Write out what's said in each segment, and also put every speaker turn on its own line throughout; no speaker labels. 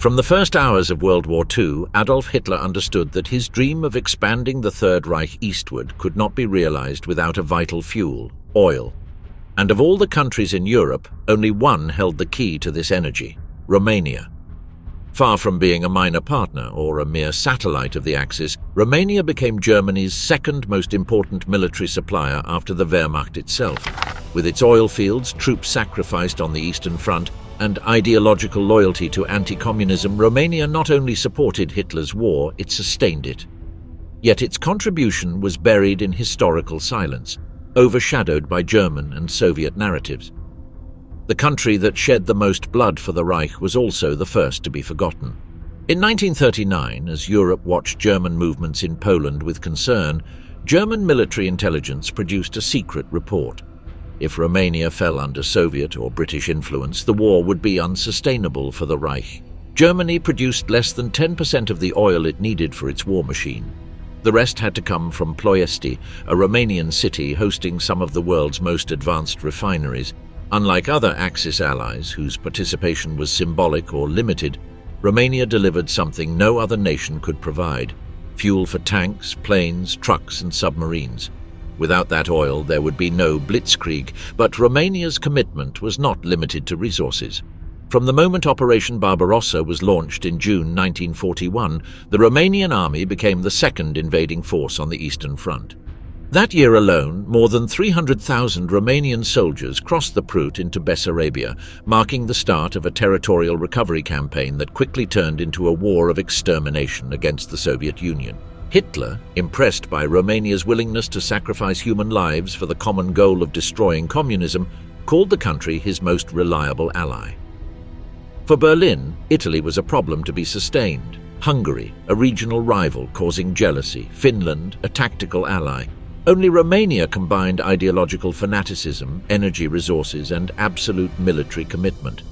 From the first hours of World War II, Adolf Hitler understood that his dream of expanding the Third Reich eastward could not be realized without a vital fuel, oil. And of all the countries in Europe, only one held the key to this energy: Romania. Far from being a minor partner or a mere satellite of the Axis, Romania became Germany's second most important military supplier after the Wehrmacht itself. With its oil fields, troops sacrificed on the Eastern Front, and ideological loyalty to anti-communism, Romania not only supported Hitler's war, it sustained it. Yet its contribution was buried in historical silence, overshadowed by German and Soviet narratives. The country that shed the most blood for the Reich was also the first to be forgotten. In 1939, as Europe watched German movements in Poland with concern, German military intelligence produced a secret report. If Romania fell under Soviet or British influence, the war would be unsustainable for the Reich. Germany produced less than 10% of the oil it needed for its war machine. The rest had to come from Ploiești, a Romanian city hosting some of the world's most advanced refineries. Unlike other Axis allies, whose participation was symbolic or limited, Romania delivered something no other nation could provide: fuel for tanks, planes, trucks and submarines. Without that oil, there would be no blitzkrieg, but Romania's commitment was not limited to resources. From the moment Operation Barbarossa was launched in June 1941, the Romanian army became the second invading force on the Eastern Front. That year alone, more than 300,000 Romanian soldiers crossed the Prut into Bessarabia, marking the start of a territorial recovery campaign that quickly turned into a war of extermination against the Soviet Union. Hitler, impressed by Romania's willingness to sacrifice human lives for the common goal of destroying communism, called the country his most reliable ally. For Berlin, Italy was a problem to be sustained. Hungary, a regional rival causing jealousy. Finland, a tactical ally. Only Romania combined ideological fanaticism, energy resources, and absolute military commitment.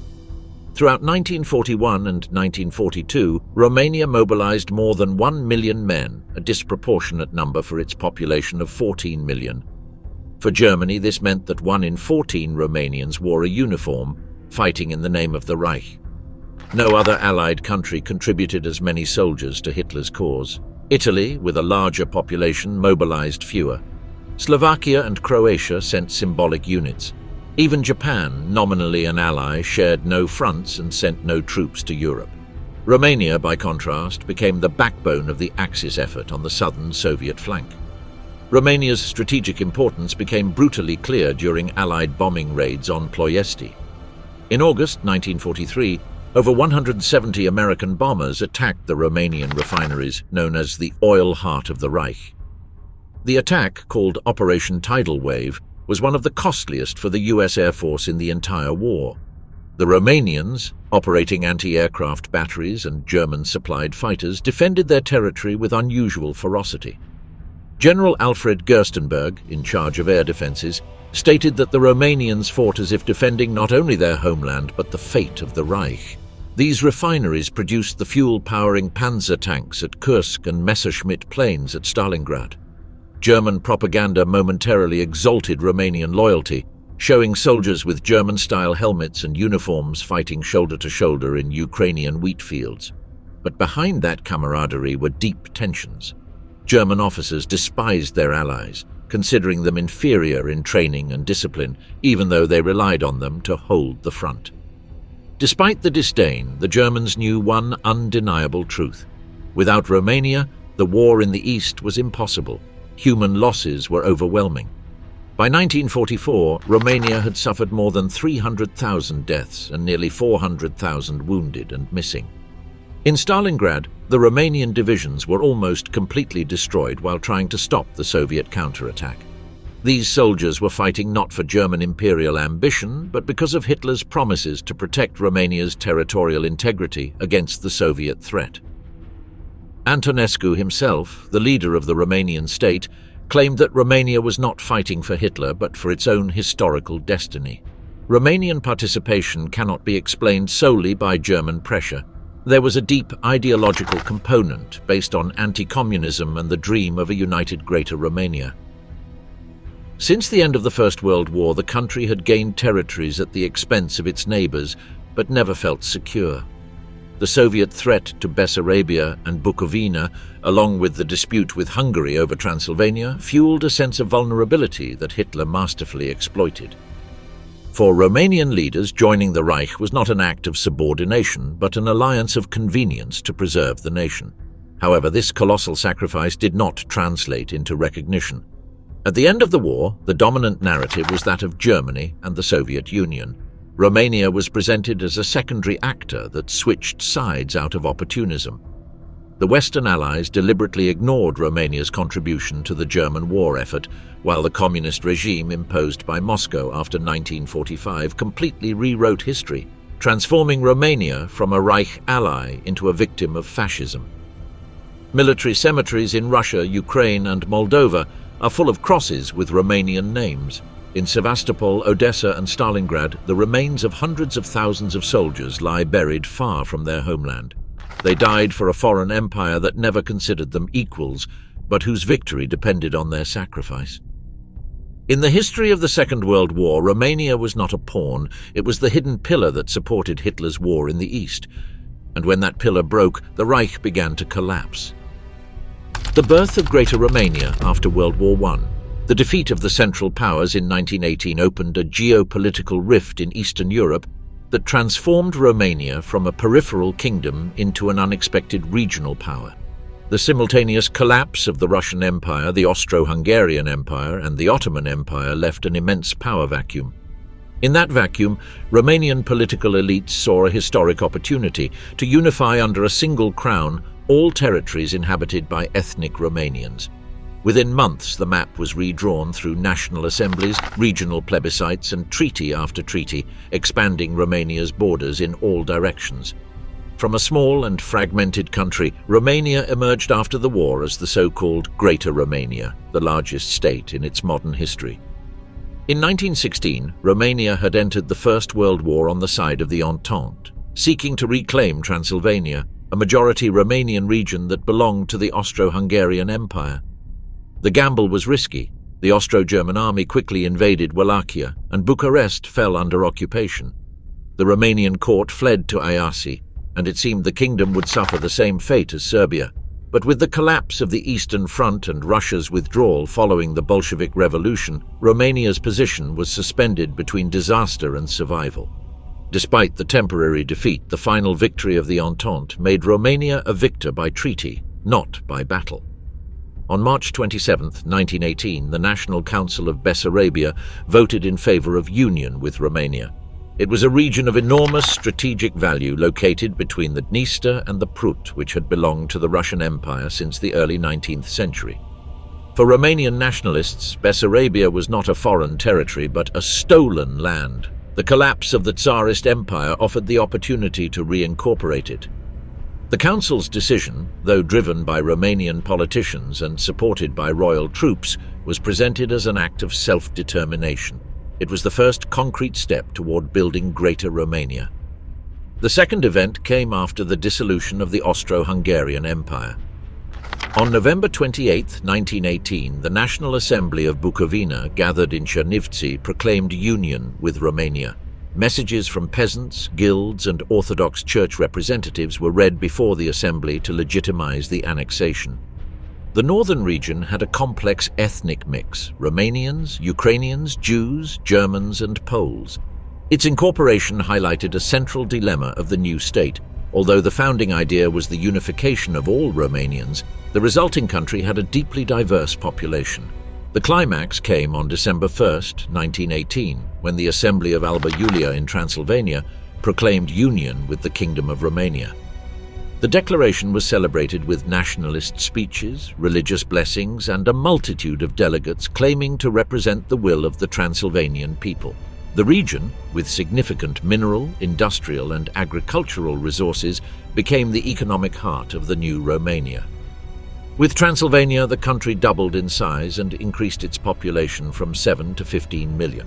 Throughout 1941 and 1942, Romania mobilized more than 1 million men, a disproportionate number for its population of 14 million. For Germany, this meant that 1 in 14 Romanians wore a uniform, fighting in the name of the Reich. No other Allied country contributed as many soldiers to Hitler's cause. Italy, with a larger population, mobilized fewer. Slovakia and Croatia sent symbolic units. Even Japan, nominally an ally, shared no fronts and sent no troops to Europe. Romania, by contrast, became the backbone of the Axis effort on the southern Soviet flank. Romania's strategic importance became brutally clear during Allied bombing raids on Ploiești. In August 1943, over 170 American bombers attacked the Romanian refineries, known as the Oil Heart of the Reich. The attack, called Operation Tidal Wave, was one of the costliest for the US Air Force in the entire war. The Romanians, operating anti-aircraft batteries and German-supplied fighters, defended their territory with unusual ferocity. General Alfred Gerstenberg, in charge of air defenses, stated that the Romanians fought as if defending not only their homeland but the fate of the Reich. These refineries produced the fuel-powering Panzer tanks at Kursk and Messerschmitt planes at Stalingrad. German propaganda momentarily exalted Romanian loyalty, showing soldiers with German-style helmets and uniforms fighting shoulder to shoulder in Ukrainian wheat fields. But behind that camaraderie were deep tensions. German officers despised their allies, considering them inferior in training and discipline, even though they relied on them to hold the front. Despite the disdain, the Germans knew one undeniable truth. Without Romania, the war in the East was impossible. Human losses were overwhelming. By 1944, Romania had suffered more than 300,000 deaths and nearly 400,000 wounded and missing. In Stalingrad, the Romanian divisions were almost completely destroyed while trying to stop the Soviet counterattack. These soldiers were fighting not for German imperial ambition, but because of Hitler's promises to protect Romania's territorial integrity against the Soviet threat. Antonescu himself, the leader of the Romanian state, claimed that Romania was not fighting for Hitler but for its own historical destiny. Romanian participation cannot be explained solely by German pressure. There was a deep ideological component based on anti-communism and the dream of a united Greater Romania. Since the end of the First World War, the country had gained territories at the expense of its neighbors, but never felt secure. The Soviet threat to Bessarabia and Bukovina, along with the dispute with Hungary over Transylvania, fueled a sense of vulnerability that Hitler masterfully exploited. For Romanian leaders, joining the Reich was not an act of subordination, but an alliance of convenience to preserve the nation. However, this colossal sacrifice did not translate into recognition. At the end of the war, the dominant narrative was that of Germany and the Soviet Union. Romania was presented as a secondary actor that switched sides out of opportunism. The Western Allies deliberately ignored Romania's contribution to the German war effort, while the communist regime imposed by Moscow after 1945 completely rewrote history, transforming Romania from a Reich ally into a victim of fascism. Military cemeteries in Russia, Ukraine, and Moldova are full of crosses with Romanian names. In Sevastopol, Odessa, and Stalingrad, the remains of hundreds of thousands of soldiers lie buried far from their homeland. They died for a foreign empire that never considered them equals, but whose victory depended on their sacrifice. In the history of the Second World War, Romania was not a pawn, it was the hidden pillar that supported Hitler's war in the East. And when that pillar broke, the Reich began to collapse. The birth of Greater Romania after World War I. The defeat of the Central Powers in 1918 opened a geopolitical rift in Eastern Europe that transformed Romania from a peripheral kingdom into an unexpected regional power. The simultaneous collapse of the Russian Empire, the Austro-Hungarian Empire, and the Ottoman Empire left an immense power vacuum. In that vacuum, Romanian political elites saw a historic opportunity to unify under a single crown all territories inhabited by ethnic Romanians. Within months, the map was redrawn through national assemblies, regional plebiscites, and treaty after treaty, expanding Romania's borders in all directions. From a small and fragmented country, Romania emerged after the war as the so-called Greater Romania, the largest state in its modern history. In 1916, Romania had entered the First World War on the side of the Entente, seeking to reclaim Transylvania, a majority Romanian region that belonged to the Austro-Hungarian Empire. The gamble was risky. The Austro-German army quickly invaded Wallachia, and Bucharest fell under occupation. The Romanian court fled to Iasi, and it seemed the kingdom would suffer the same fate as Serbia. But with the collapse of the Eastern Front and Russia's withdrawal following the Bolshevik Revolution, Romania's position was suspended between disaster and survival. Despite the temporary defeat, the final victory of the Entente made Romania a victor by treaty, not by battle. On March 27, 1918, the National Council of Bessarabia voted in favor of union with Romania. It was a region of enormous strategic value located between the Dniester and the Prut, which had belonged to the Russian Empire since the early 19th century. For Romanian nationalists, Bessarabia was not a foreign territory but a stolen land. The collapse of the Tsarist Empire offered the opportunity to reincorporate it. The Council's decision, though driven by Romanian politicians and supported by royal troops, was presented as an act of self-determination. It was the first concrete step toward building Greater Romania. The second event came after the dissolution of the Austro-Hungarian Empire. On November 28, 1918, the National Assembly of Bukovina, gathered in Chernivtsi, proclaimed union with Romania. Messages from peasants, guilds, and Orthodox Church representatives were read before the assembly to legitimize the annexation. The northern region had a complex ethnic mix: Romanians, Ukrainians, Jews, Germans, and Poles. Its incorporation highlighted a central dilemma of the new state. Although the founding idea was the unification of all Romanians, the resulting country had a deeply diverse population. The climax came on December 1, 1918, when the Assembly of Alba Iulia in Transylvania proclaimed union with the Kingdom of Romania. The declaration was celebrated with nationalist speeches, religious blessings, and a multitude of delegates claiming to represent the will of the Transylvanian people. The region, with significant mineral, industrial, and agricultural resources, became the economic heart of the new Romania. With Transylvania, the country doubled in size and increased its population from 7 to 15 million.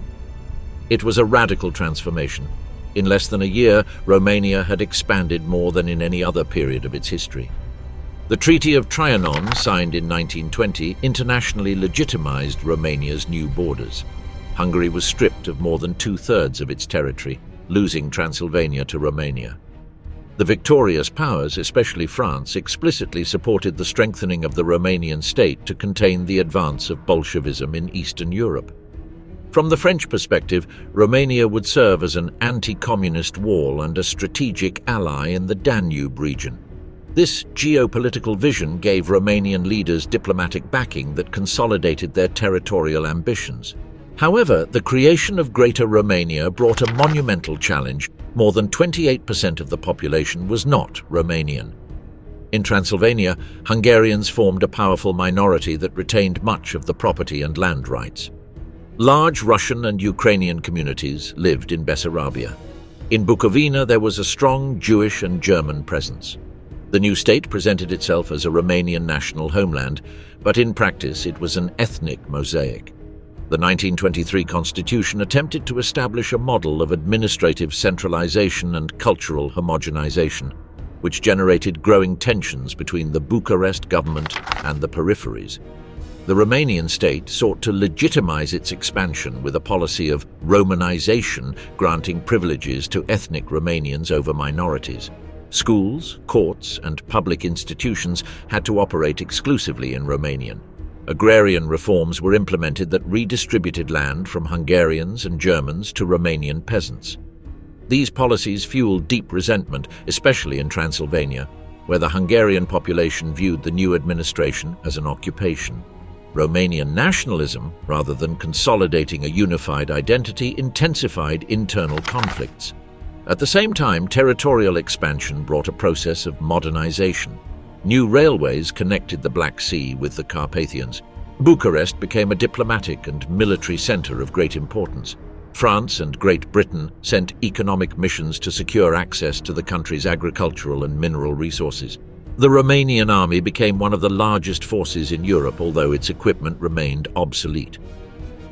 It was a radical transformation. In less than a year, Romania had expanded more than in any other period of its history. The Treaty of Trianon, signed in 1920, internationally legitimized Romania's new borders. Hungary was stripped of more than two-thirds of its territory, losing Transylvania to Romania. The victorious powers, especially France, explicitly supported the strengthening of the Romanian state to contain the advance of Bolshevism in Eastern Europe. From the French perspective, Romania would serve as an anti-communist wall and a strategic ally in the Danube region. This geopolitical vision gave Romanian leaders diplomatic backing that consolidated their territorial ambitions. However, the creation of Greater Romania brought a monumental challenge. More than 28% of the population was not Romanian. In Transylvania, Hungarians formed a powerful minority that retained much of the property and land rights. Large Russian and Ukrainian communities lived in Bessarabia. In Bukovina, there was a strong Jewish and German presence. The new state presented itself as a Romanian national homeland, but in practice it was an ethnic mosaic. The 1923 constitution attempted to establish a model of administrative centralization and cultural homogenization, which generated growing tensions between the Bucharest government and the peripheries. The Romanian state sought to legitimize its expansion with a policy of Romanization, granting privileges to ethnic Romanians over minorities. Schools, courts, and public institutions had to operate exclusively in Romanian. Agrarian reforms were implemented that redistributed land from Hungarians and Germans to Romanian peasants. These policies fueled deep resentment, especially in Transylvania, where the Hungarian population viewed the new administration as an occupation. Romanian nationalism, rather than consolidating a unified identity, intensified internal conflicts. At the same time, territorial expansion brought a process of modernization. New railways connected the Black Sea with the Carpathians. Bucharest became a diplomatic and military center of great importance. France and Great Britain sent economic missions to secure access to the country's agricultural and mineral resources. The Romanian army became one of the largest forces in Europe, although its equipment remained obsolete.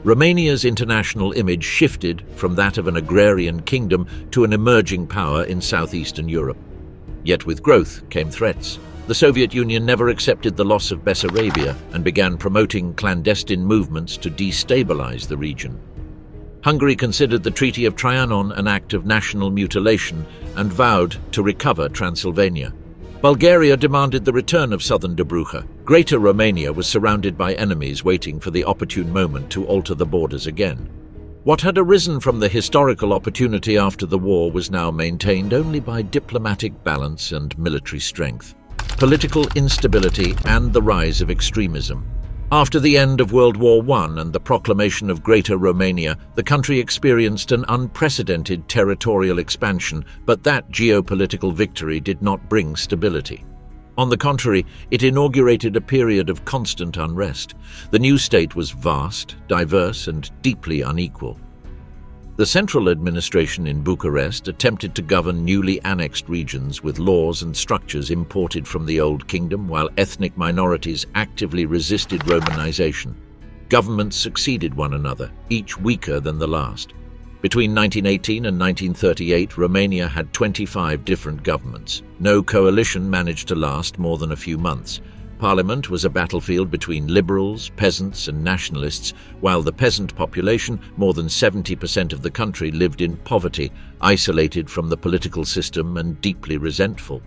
Romania's international image shifted from that of an agrarian kingdom to an emerging power in southeastern Europe. Yet with growth came threats. The Soviet Union never accepted the loss of Bessarabia and began promoting clandestine movements to destabilize the region. Hungary considered the Treaty of Trianon an act of national mutilation and vowed to recover Transylvania. Bulgaria demanded the return of southern Dobruja. Greater Romania was surrounded by enemies waiting for the opportune moment to alter the borders again. What had arisen from the historical opportunity after the war was now maintained only by diplomatic balance and military strength, political instability, and the rise of extremism. After the end of World War I and the proclamation of Greater Romania, the country experienced an unprecedented territorial expansion, but that geopolitical victory did not bring stability. On the contrary, it inaugurated a period of constant unrest. The new state was vast, diverse, and deeply unequal. The central administration in Bucharest attempted to govern newly annexed regions with laws and structures imported from the Old Kingdom, while ethnic minorities actively resisted Romanization. Governments succeeded one another, each weaker than the last. Between 1918 and 1938, Romania had 25 different governments. No coalition managed to last more than a few months. Parliament was a battlefield between liberals, peasants, and nationalists, while the peasant population, more than 70% of the country, lived in poverty, isolated from the political system and deeply resentful.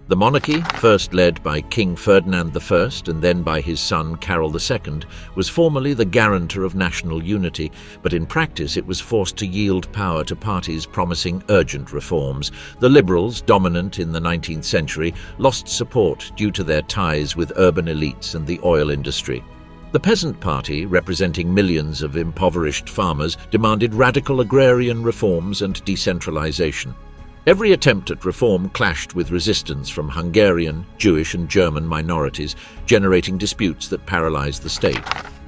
The monarchy, first led by King Ferdinand I and then by his son Carol II, was formally the guarantor of national unity, but in practice it was forced to yield power to parties promising urgent reforms. The liberals, dominant in the 19th century, lost support due to their ties with urban elites and the oil industry. The Peasant Party, representing millions of impoverished farmers, demanded radical agrarian reforms and decentralization. Every attempt at reform clashed with resistance from Hungarian, Jewish, and German minorities, generating disputes that paralyzed the state.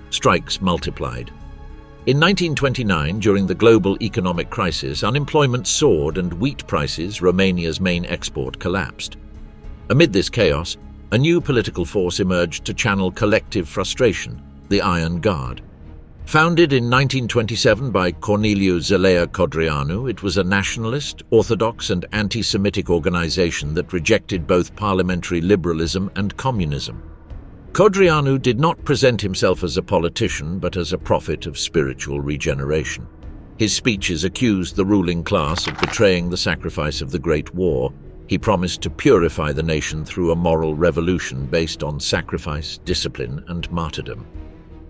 Strikes multiplied. In 1929, during the global economic crisis, unemployment soared and wheat prices, Romania's main export, collapsed. Amid this chaos, a new political force emerged to channel collective frustration: the Iron Guard. Founded in 1927 by Corneliu Zelea Codreanu, it was a nationalist, orthodox, and anti-Semitic organization that rejected both parliamentary liberalism and communism. Codreanu did not present himself as a politician, but as a prophet of spiritual regeneration. His speeches accused the ruling class of betraying the sacrifice of the Great War. He promised to purify the nation through a moral revolution based on sacrifice, discipline, and martyrdom.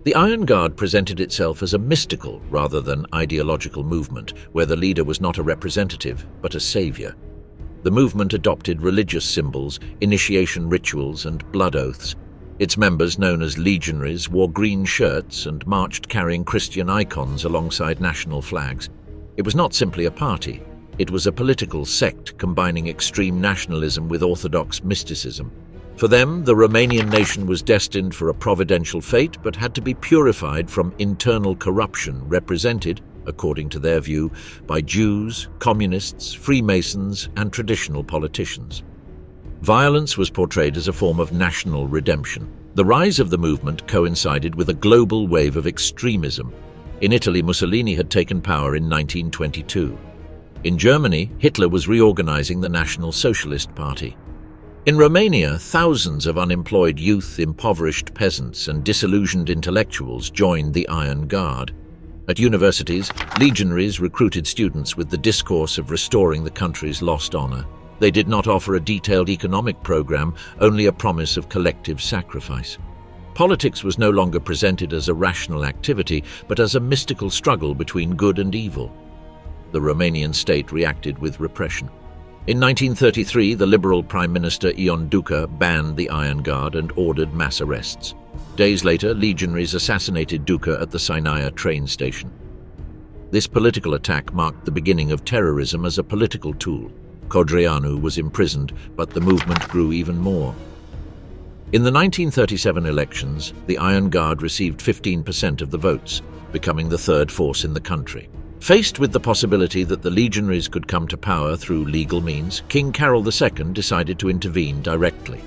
The Iron Guard presented itself as a mystical rather than ideological movement, where the leader was not a representative, but a savior. The movement adopted religious symbols, initiation rituals, and blood oaths. Its members, known as legionaries, wore green shirts and marched carrying Christian icons alongside national flags. It was not simply a party. It was a political sect combining extreme nationalism with orthodox mysticism. For them, the Romanian nation was destined for a providential fate, but had to be purified from internal corruption represented, according to their view, by Jews, communists, Freemasons, and traditional politicians. Violence was portrayed as a form of national redemption. The rise of the movement coincided with a global wave of extremism. In Italy, Mussolini had taken power in 1922. In Germany, Hitler was reorganizing the National Socialist Party. In Romania, thousands of unemployed youth, impoverished peasants, and disillusioned intellectuals joined the Iron Guard. At universities, legionaries recruited students with the discourse of restoring the country's lost honor. They did not offer a detailed economic program, only a promise of collective sacrifice. Politics was no longer presented as a rational activity, but as a mystical struggle between good and evil. The Romanian state reacted with repression. In 1933, the Liberal Prime Minister Ion Duca banned the Iron Guard and ordered mass arrests. Days later, legionaries assassinated Duca at the Sinaia train station. This political attack marked the beginning of terrorism as a political tool. Codreanu was imprisoned, but the movement grew even more. In the 1937 elections, the Iron Guard received 15% of the votes, becoming the third force in the country. Faced with the possibility that the legionaries could come to power through legal means, King Carol II decided to intervene directly.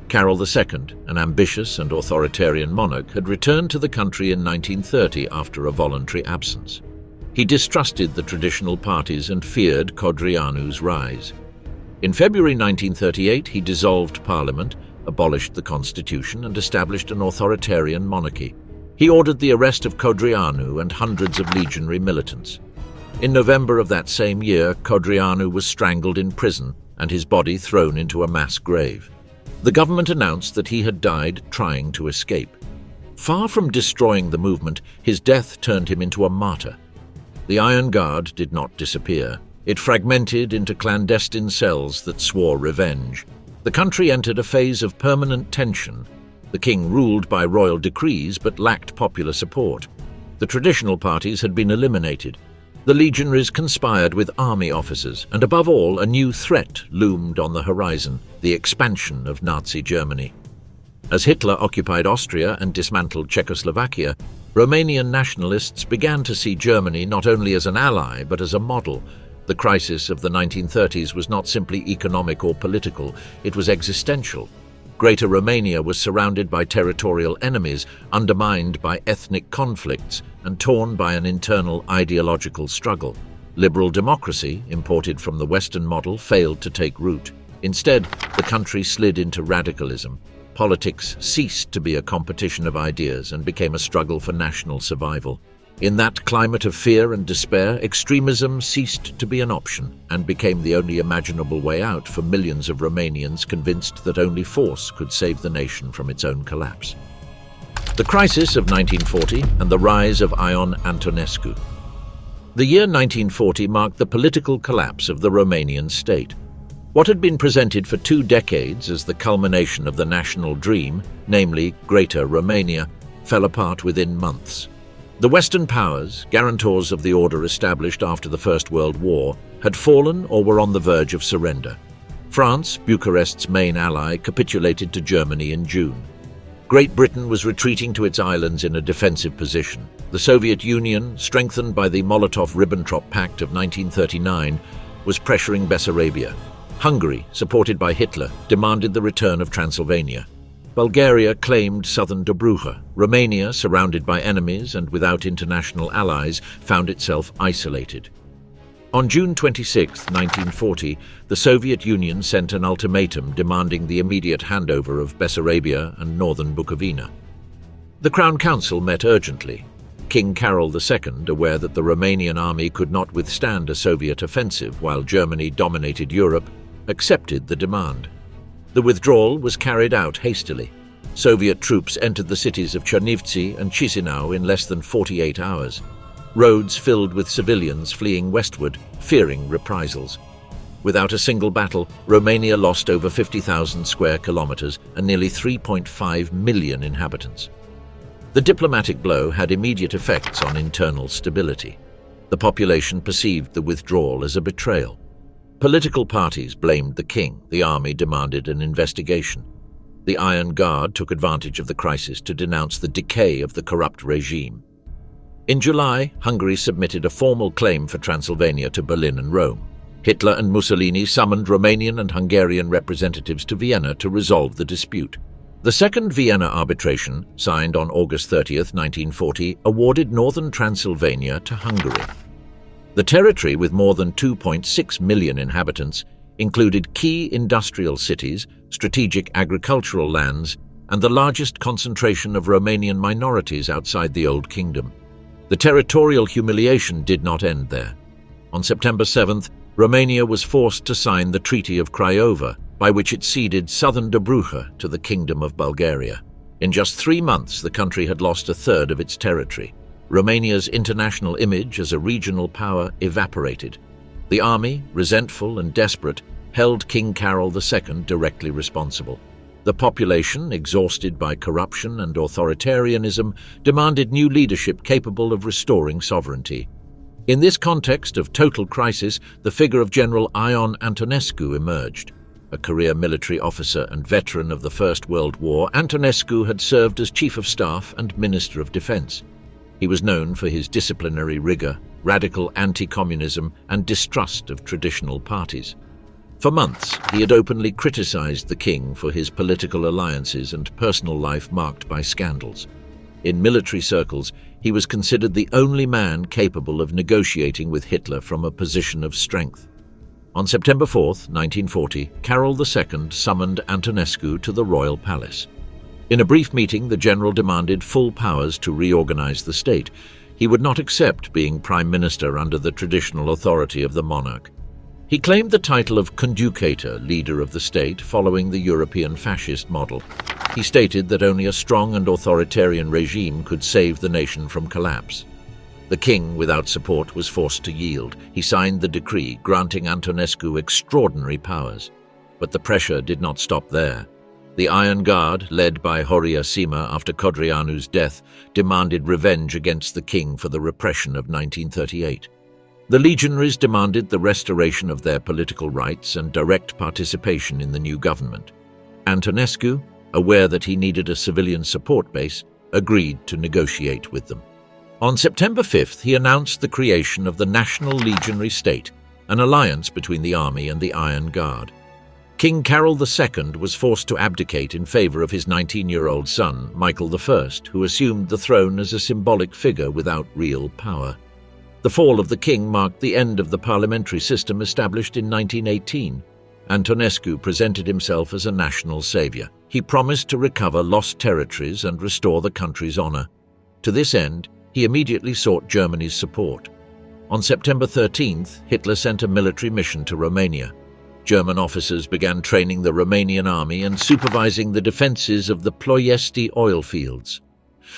Carol II, an ambitious and authoritarian monarch, had returned to the country in 1930 after a voluntary absence. He distrusted the traditional parties and feared Codreanu's rise. In February 1938, he dissolved Parliament, abolished the constitution, and established an authoritarian monarchy. He ordered the arrest of Codreanu and hundreds of legionary militants. In November of that same year, Codreanu was strangled in prison and his body thrown into a mass grave. The government announced that he had died trying to escape. Far from destroying the movement, his death turned him into a martyr. The Iron Guard did not disappear. It fragmented into clandestine cells that swore revenge. The country entered a phase of permanent tension. The king ruled by royal decrees but lacked popular support. The traditional parties had been eliminated. The legionaries conspired with army officers, and above all, a new threat loomed on the horizon: the expansion of Nazi Germany. As Hitler occupied Austria and dismantled Czechoslovakia, Romanian nationalists began to see Germany not only as an ally but as a model. The crisis of the 1930s was not simply economic or political, it was existential. Greater Romania was surrounded by territorial enemies, undermined by ethnic conflicts, and torn by an internal ideological struggle. Liberal democracy, imported from the Western model, failed to take root. Instead, the country slid into radicalism. Politics ceased to be a competition of ideas and became a struggle for national survival. In that climate of fear and despair, extremism ceased to be an option and became the only imaginable way out for millions of Romanians convinced that only force could save the nation from its own collapse. The crisis of 1940 and the rise of Ion Antonescu. The year 1940 marked the political collapse of the Romanian state. What had been presented for 2 decades as the culmination of the national dream, namely Greater Romania, fell apart within months. The Western powers, guarantors of the order established after the First World War, had fallen or were on the verge of surrender. France, Bucharest's main ally, capitulated to Germany in June. Great Britain was retreating to its islands in a defensive position. The Soviet Union, strengthened by the Molotov-Ribbentrop Pact of 1939, was pressuring Bessarabia. Hungary, supported by Hitler, demanded the return of Transylvania. Bulgaria claimed southern Dobruja. Romania, surrounded by enemies and without international allies, found itself isolated. On June 26, 1940, the Soviet Union sent an ultimatum demanding the immediate handover of Bessarabia and northern Bukovina. The Crown Council met urgently. King Carol II, aware that the Romanian army could not withstand a Soviet offensive while Germany dominated Europe, accepted the demand. The withdrawal was carried out hastily. Soviet troops entered the cities of Chernivtsi and Chisinau in less than 48 hours. Roads filled with civilians fleeing westward, fearing reprisals. Without a single battle, Romania lost over 50,000 square kilometers and nearly 3.5 million inhabitants. The diplomatic blow had immediate effects on internal stability. The population perceived the withdrawal as a betrayal. Political parties blamed the king. The army demanded an investigation. The Iron Guard took advantage of the crisis to denounce the decay of the corrupt regime. In July, Hungary submitted a formal claim for Transylvania to Berlin and Rome. Hitler and Mussolini summoned Romanian and Hungarian representatives to Vienna to resolve the dispute. The Second Vienna Arbitration, signed on August 30, 1940, awarded northern Transylvania to Hungary. The territory, with more than 2.6 million inhabitants, included key industrial cities, strategic agricultural lands, and the largest concentration of Romanian minorities outside the Old Kingdom. The territorial humiliation did not end there. On September 7th, Romania was forced to sign the Treaty of Craiova, by which it ceded southern Dobruja to the Kingdom of Bulgaria. In just 3 months, the country had lost a third of its territory. Romania's international image as a regional power evaporated. The army, resentful and desperate, held King Carol II directly responsible. The population, exhausted by corruption and authoritarianism, demanded new leadership capable of restoring sovereignty. In this context of total crisis, the figure of General Ion Antonescu emerged. A career military officer and veteran of the First World War, Antonescu had served as Chief of Staff and Minister of Defense. He was known for his disciplinary rigor, radical anti-communism, and distrust of traditional parties. For months, he had openly criticized the king for his political alliances and personal life marked by scandals. In military circles, he was considered the only man capable of negotiating with Hitler from a position of strength. On September 4, 1940, Carol II summoned Antonescu to the royal palace. In a brief meeting, the general demanded full powers to reorganize the state. He would not accept being prime minister under the traditional authority of the monarch. He claimed the title of conducator, leader of the state, following the European fascist model. He stated that only a strong and authoritarian regime could save the nation from collapse. The king, without support, was forced to yield. He signed the decree granting Antonescu extraordinary powers. But the pressure did not stop there. The Iron Guard, led by Horia Sima after Codreanu's death, demanded revenge against the king for the repression of 1938. The legionaries demanded the restoration of their political rights and direct participation in the new government. Antonescu, aware that he needed a civilian support base, agreed to negotiate with them. On September 5th, he announced the creation of the National Legionary State, an alliance between the army and the Iron Guard. King Carol II was forced to abdicate in favor of his 19-year-old son, Michael I, who assumed the throne as a symbolic figure without real power. The fall of the king marked the end of the parliamentary system established in 1918. Antonescu presented himself as a national savior. He promised to recover lost territories and restore the country's honor. To this end, he immediately sought Germany's support. On September 13th, Hitler sent a military mission to Romania. German officers began training the Romanian army and supervising the defenses of the Ploiesti oil fields.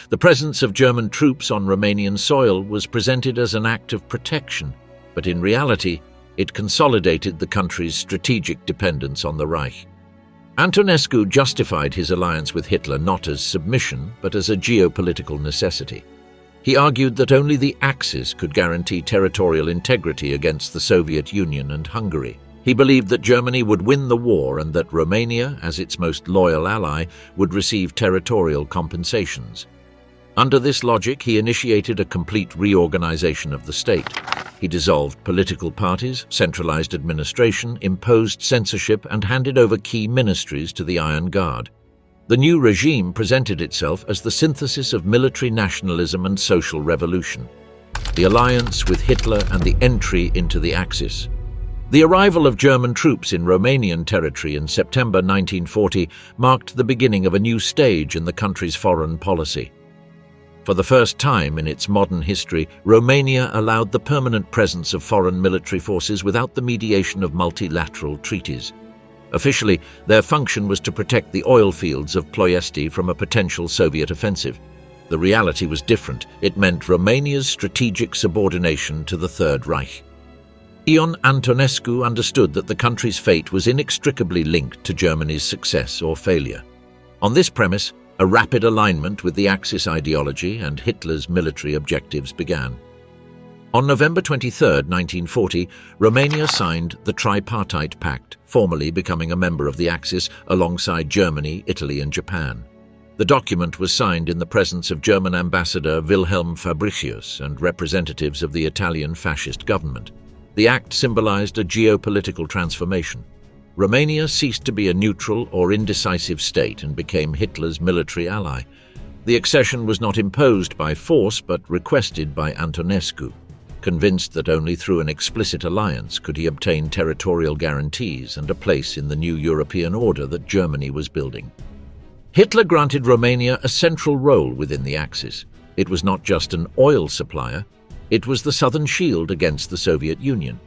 The presence of German troops on Romanian soil was presented as an act of protection, but in reality, it consolidated the country's strategic dependence on the Reich. Antonescu justified his alliance with Hitler not as submission, but as a geopolitical necessity. He argued that only the Axis could guarantee territorial integrity against the Soviet Union and Hungary. He believed that Germany would win the war and that Romania, as its most loyal ally, would receive territorial compensations. Under this logic, he initiated a complete reorganization of the state. He dissolved political parties, centralized administration, imposed censorship, and handed over key ministries to the Iron Guard. The new regime presented itself as the synthesis of military nationalism and social revolution. The alliance with Hitler and the entry into the Axis. The arrival of German troops in Romanian territory in September 1940 marked the beginning of a new stage in the country's foreign policy. For the first time in its modern history, Romania allowed the permanent presence of foreign military forces without the mediation of multilateral treaties. Officially, their function was to protect the oil fields of Ploiesti from a potential Soviet offensive. The reality was different. It meant Romania's strategic subordination to the Third Reich. Ion Antonescu understood that the country's fate was inextricably linked to Germany's success or failure. On this premise, a rapid alignment with the Axis ideology and Hitler's military objectives began. On November 23, 1940, Romania signed the Tripartite Pact, formally becoming a member of the Axis alongside Germany, Italy and Japan. The document was signed in the presence of German Ambassador Wilhelm Fabricius and representatives of the Italian fascist government. The act symbolized a geopolitical transformation. Romania ceased to be a neutral or indecisive state and became Hitler's military ally. The accession was not imposed by force but requested by Antonescu, convinced that only through an explicit alliance could he obtain territorial guarantees and a place in the new European order that Germany was building. Hitler granted Romania a central role within the Axis. It was not just an oil supplier, it was the southern shield against the Soviet Union.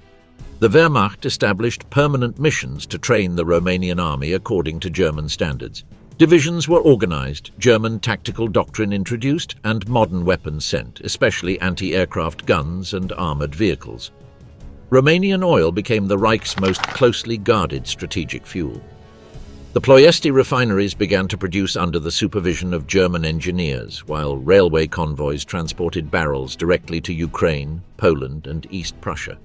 The Wehrmacht established permanent missions to train the Romanian army according to German standards. Divisions were organized, German tactical doctrine introduced, and modern weapons sent, especially anti-aircraft guns and armored vehicles. Romanian oil became the Reich's most closely guarded strategic fuel. The Ploiesti refineries began to produce under the supervision of German engineers, while railway convoys transported barrels directly to Ukraine, Poland, and East Prussia.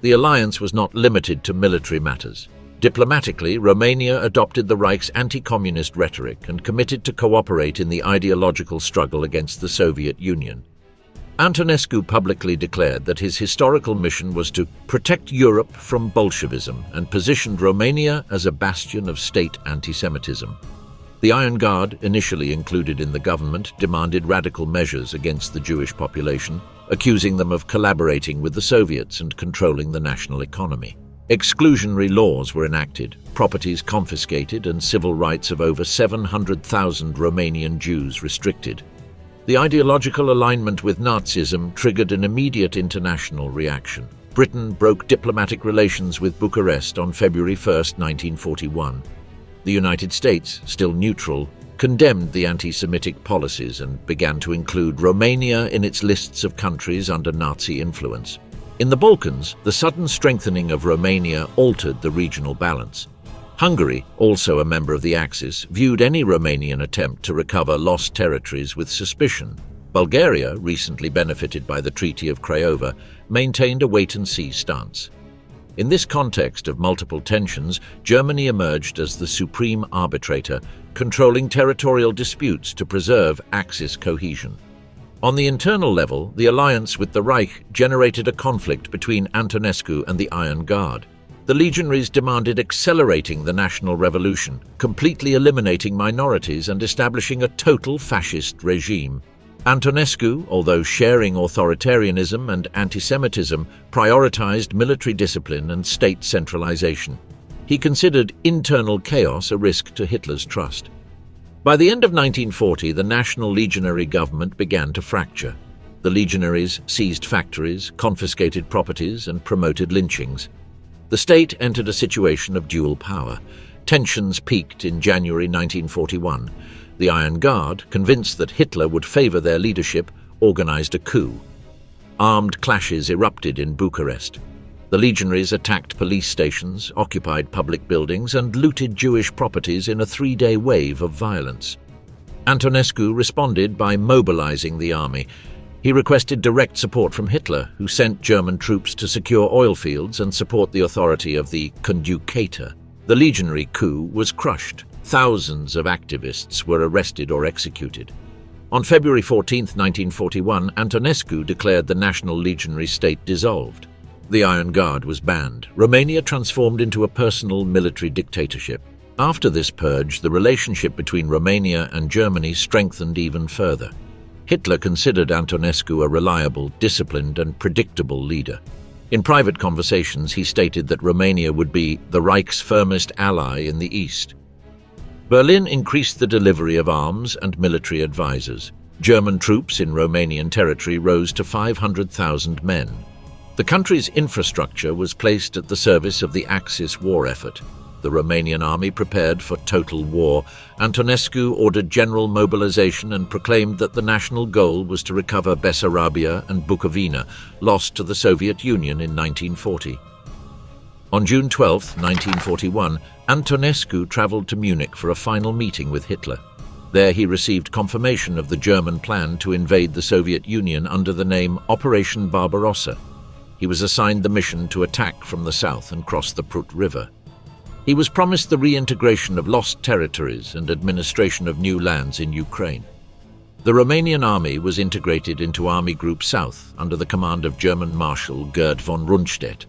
The alliance was not limited to military matters. Diplomatically, Romania adopted the Reich's anti-communist rhetoric and committed to cooperate in the ideological struggle against the Soviet Union. Antonescu publicly declared that his historical mission was to protect Europe from Bolshevism and positioned Romania as a bastion of state anti-Semitism. The Iron Guard, initially included in the government, demanded radical measures against the Jewish population, accusing them of collaborating with the Soviets and controlling the national economy. Exclusionary laws were enacted, properties confiscated, and civil rights of over 700,000 Romanian Jews restricted. The ideological alignment with Nazism triggered an immediate international reaction. Britain broke diplomatic relations with Bucharest on February 1, 1941. The United States, still neutral, condemned the anti-Semitic policies and began to include Romania in its lists of countries under Nazi influence. In the Balkans, the sudden strengthening of Romania altered the regional balance. Hungary, also a member of the Axis, viewed any Romanian attempt to recover lost territories with suspicion. Bulgaria, recently benefited by the Treaty of Craiova, maintained a wait-and-see stance. In this context of multiple tensions, Germany emerged as the supreme arbitrator, controlling territorial disputes to preserve Axis cohesion. On the internal level, the alliance with the Reich generated a conflict between Antonescu and the Iron Guard. The legionaries demanded accelerating the national revolution, completely eliminating minorities and establishing a total fascist regime. Antonescu, although sharing authoritarianism and anti-Semitism, prioritized military discipline and state centralization. He considered internal chaos a risk to Hitler's trust. By the end of 1940, the National Legionary Government began to fracture. The legionaries seized factories, confiscated properties, and promoted lynchings. The state entered a situation of dual power. Tensions peaked in January 1941. The Iron Guard, convinced that Hitler would favor their leadership, organized a coup. Armed clashes erupted in Bucharest. The legionaries attacked police stations, occupied public buildings, and looted Jewish properties in a three-day wave of violence. Antonescu responded by mobilizing the army. He requested direct support from Hitler, who sent German troops to secure oil fields and support the authority of the Conducator. The legionary coup was crushed. Thousands of activists were arrested or executed. On February 14, 1941, Antonescu declared the National Legionary State dissolved. The Iron Guard was banned. Romania transformed into a personal military dictatorship. After this purge, the relationship between Romania and Germany strengthened even further. Hitler considered Antonescu a reliable, disciplined, and predictable leader. In private conversations, he stated that Romania would be the Reich's firmest ally in the East. Berlin increased the delivery of arms and military advisors. German troops in Romanian territory rose to 500,000 men. The country's infrastructure was placed at the service of the Axis war effort. The Romanian army prepared for total war. Antonescu ordered general mobilization and proclaimed that the national goal was to recover Bessarabia and Bukovina, lost to the Soviet Union in 1940. On June 12, 1941, Antonescu traveled to Munich for a final meeting with Hitler. There he received confirmation of the German plan to invade the Soviet Union under the name Operation Barbarossa. He was assigned the mission to attack from the south and cross the Prut River. He was promised the reintegration of lost territories and administration of new lands in Ukraine. The Romanian army was integrated into Army Group South under the command of German Marshal Gerd von Rundstedt.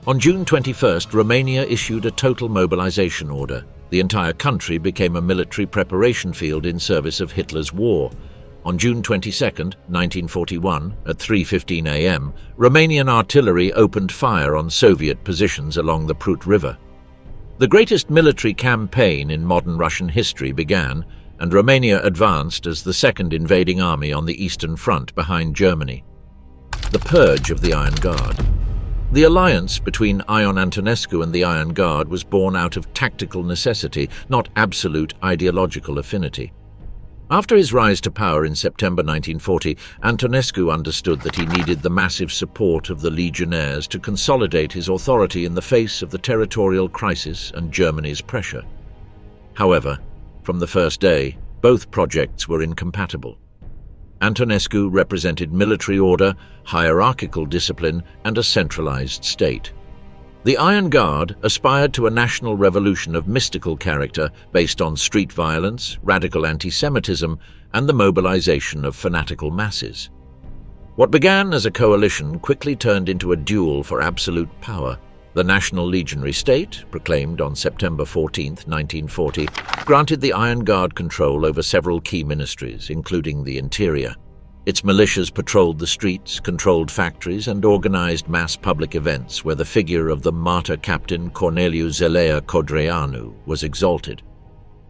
On June 21st, Romania issued a total mobilization order. The entire country became a military preparation field in service of Hitler's war. On June 22, 1941, at 3:15 a.m., Romanian artillery opened fire on Soviet positions along the Prut River. The greatest military campaign in modern Russian history began, and Romania advanced as the second invading army on the Eastern Front behind Germany. The Purge of the Iron Guard. The alliance between Ion Antonescu and the Iron Guard was born out of tactical necessity, not absolute ideological affinity. After his rise to power in September 1940, Antonescu understood that he needed the massive support of the legionnaires to consolidate his authority in the face of the territorial crisis and Germany's pressure. However, from the first day, both projects were incompatible. Antonescu represented military order, hierarchical discipline, and a centralized state. The Iron Guard aspired to a national revolution of mystical character based on street violence, radical anti-Semitism, and the mobilization of fanatical masses. What began as a coalition quickly turned into a duel for absolute power. The National Legionary State, proclaimed on September 14, 1940, granted the Iron Guard control over several key ministries, including the Interior. Its militias patrolled the streets, controlled factories, and organized mass public events where the figure of the martyr captain Corneliu Zelea Codreanu was exalted.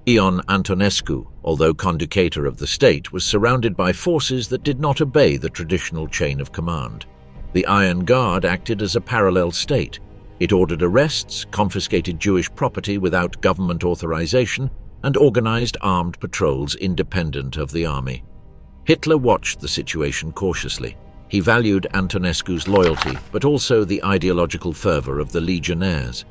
Ion Antonescu, although conducator of the state, was surrounded by forces that did not obey the traditional chain of command. The Iron Guard acted as a parallel state. It ordered arrests, confiscated Jewish property without government authorization, and organized armed patrols independent of the army. Hitler watched the situation cautiously. He valued Antonescu's loyalty, but also the ideological fervor of the legionnaires.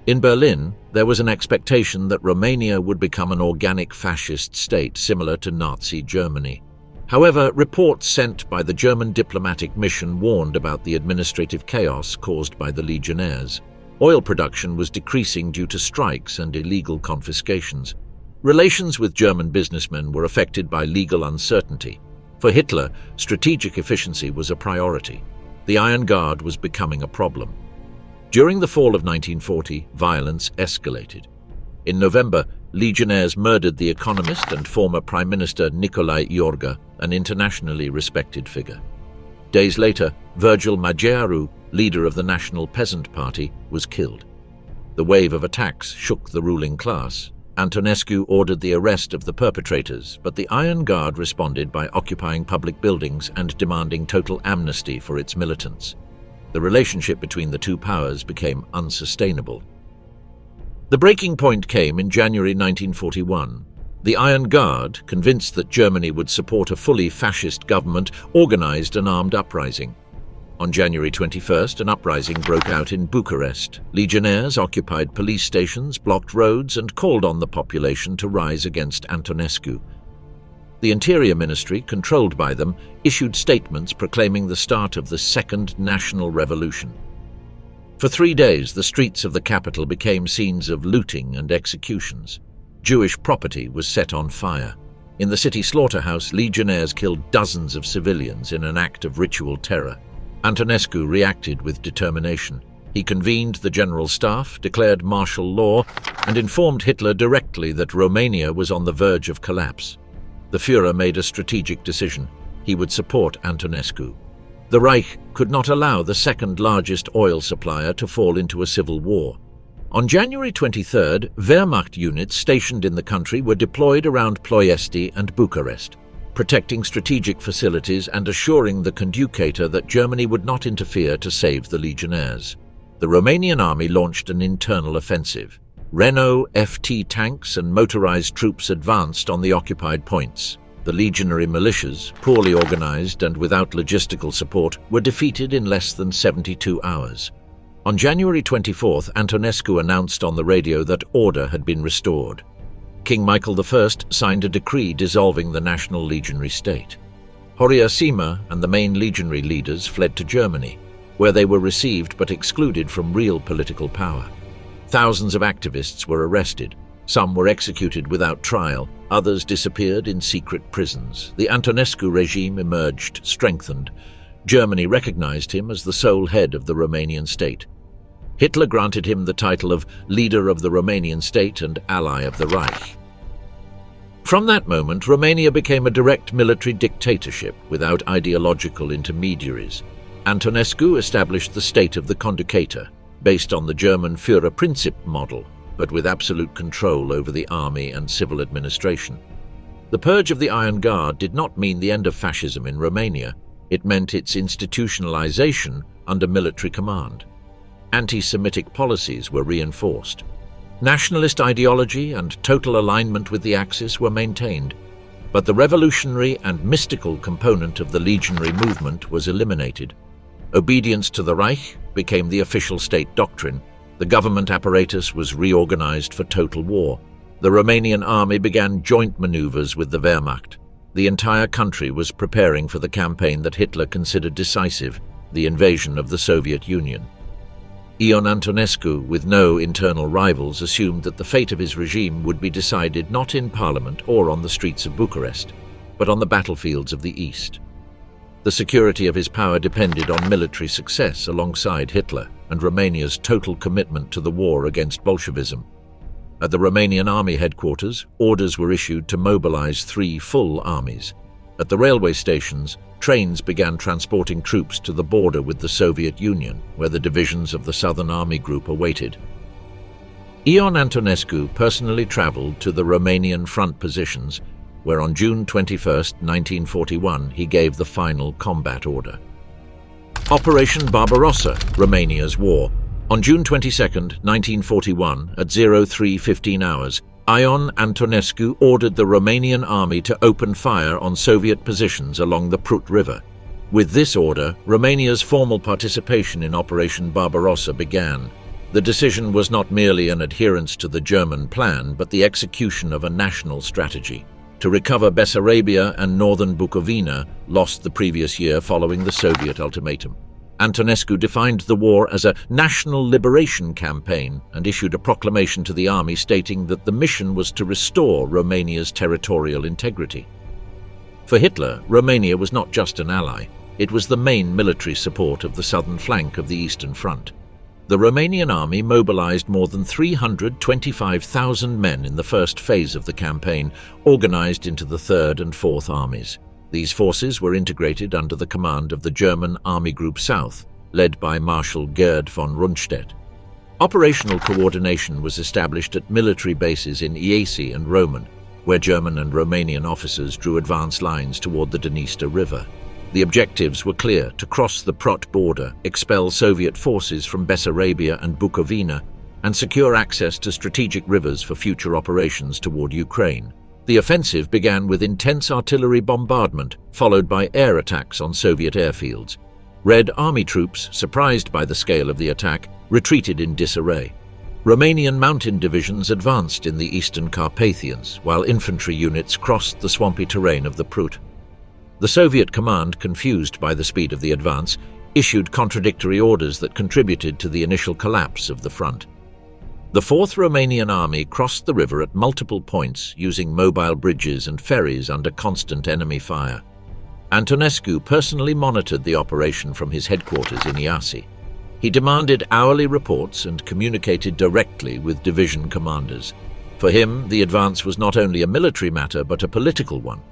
In Berlin, there was an expectation that Romania would become an organic fascist state similar to Nazi Germany. However, reports sent by the German diplomatic mission warned about the administrative chaos caused by the legionnaires. Oil production was decreasing due to strikes and illegal confiscations. Relations with German businessmen were affected by legal uncertainty. For Hitler, strategic efficiency was a priority. The Iron Guard was becoming a problem. During the fall of 1940, violence escalated. In November, legionnaires murdered the economist and former Prime Minister Nicolae Iorga, an internationally respected figure. Days later, Virgil Maggiaru, leader of the National Peasant Party, was killed. The wave of attacks shook the ruling class. Antonescu ordered the arrest of the perpetrators, but the Iron Guard responded by occupying public buildings and demanding total amnesty for its militants. The relationship between the two powers became unsustainable. The breaking point came in January 1941. The Iron Guard, convinced that Germany would support a fully fascist government, organized an armed uprising. On January 21st, an uprising broke out in Bucharest. Legionnaires occupied police stations, blocked roads, and called on the population to rise against Antonescu. The Interior Ministry, controlled by them, issued statements proclaiming the start of the Second National Revolution. For 3 days, the streets of the capital became scenes of looting and executions. Jewish property was set on fire. In the city slaughterhouse, legionnaires killed dozens of civilians in an act of ritual terror. Antonescu reacted with determination. He convened the General Staff, declared martial law, and informed Hitler directly that Romania was on the verge of collapse. The Führer made a strategic decision. He would support Antonescu. The Reich could not allow the second-largest oil supplier to fall into a civil war. On January 23rd, Wehrmacht units stationed in the country were deployed around Ploiesti and Bucharest. protecting strategic facilities and assuring the conducator that Germany would not interfere to save the legionnaires. The Romanian army launched an internal offensive. Renault FT tanks and motorized troops advanced on the occupied points. The legionary militias, poorly organized and without logistical support, were defeated in less than 72 hours. On January 24th, Antonescu announced on the radio that order had been restored. King Michael I signed a decree dissolving the National Legionary State. Horia Sima and the main legionary leaders fled to Germany, where they were received but excluded from real political power. Thousands of activists were arrested. Some were executed without trial, others disappeared in secret prisons. The Antonescu regime emerged strengthened. Germany recognized him as the sole head of the Romanian state. Hitler granted him the title of leader of the Romanian state and ally of the Reich. From that moment, Romania became a direct military dictatorship without ideological intermediaries. Antonescu established the state of the conducator, based on the German Führerprinzip model, but with absolute control over the army and civil administration. The purge of the Iron Guard did not mean the end of fascism in Romania. It meant its institutionalization under military command. Anti-Semitic policies were reinforced. Nationalist ideology and total alignment with the Axis were maintained, but the revolutionary and mystical component of the legionary movement was eliminated. Obedience to the Reich became the official state doctrine. The government apparatus was reorganized for total war. The Romanian army began joint maneuvers with the Wehrmacht. The entire country was preparing for the campaign that Hitler considered decisive, the invasion of the Soviet Union. Ion Antonescu, with no internal rivals, assumed that the fate of his regime would be decided not in parliament or on the streets of Bucharest, but on the battlefields of the East. The security of his power depended on military success alongside Hitler and Romania's total commitment to the war against Bolshevism. At the Romanian army headquarters, orders were issued to mobilize 3 full armies. At the railway stations, trains began transporting troops to the border with the Soviet Union, where the divisions of the Southern Army Group awaited. Ion Antonescu personally traveled to the Romanian front positions, where on June 21, 1941, he gave the final combat order. Operation Barbarossa, Romania's war. On June 22, 1941, at 03:15 hours, Ion Antonescu ordered the Romanian army to open fire on Soviet positions along the Prut River. With this order, Romania's formal participation in Operation Barbarossa began. The decision was not merely an adherence to the German plan, but the execution of a national strategy to recover Bessarabia and northern Bukovina, lost the previous year following the Soviet ultimatum. Antonescu defined the war as a national liberation campaign and issued a proclamation to the army stating that the mission was to restore Romania's territorial integrity. For Hitler, Romania was not just an ally, it was the main military support of the southern flank of the Eastern Front. The Romanian army mobilized more than 325,000 men in the first phase of the campaign, organized into the 3rd and 4th Armies. These forces were integrated under the command of the German Army Group South, led by Marshal Gerd von Rundstedt. Operational coordination was established at military bases in Iasi and Roman, where German and Romanian officers drew advance lines toward the Dniester River. The objectives were clear: to cross the Prut border, expel Soviet forces from Bessarabia and Bukovina, and secure access to strategic rivers for future operations toward Ukraine. The offensive began with intense artillery bombardment, followed by air attacks on Soviet airfields. Red Army troops, surprised by the scale of the attack, retreated in disarray. Romanian mountain divisions advanced in the eastern Carpathians, while infantry units crossed the swampy terrain of the Prut. The Soviet command, confused by the speed of the advance, issued contradictory orders that contributed to the initial collapse of the front. The 4th Romanian Army crossed the river at multiple points using mobile bridges and ferries under constant enemy fire. Antonescu personally monitored the operation from his headquarters in Iasi. He demanded hourly reports and communicated directly with division commanders. For him, the advance was not only a military matter but a political one.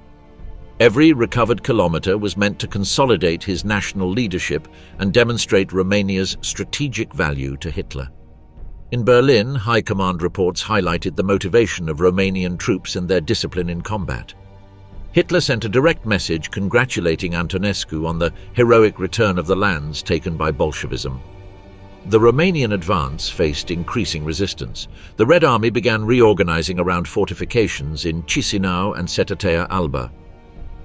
Every recovered kilometer was meant to consolidate his national leadership and demonstrate Romania's strategic value to Hitler. In Berlin, High Command reports highlighted the motivation of Romanian troops and their discipline in combat. Hitler sent a direct message congratulating Antonescu on the heroic return of the lands taken by Bolshevism. The Romanian advance faced increasing resistance. The Red Army began reorganizing around fortifications in Chisinau and Cetatea Alba.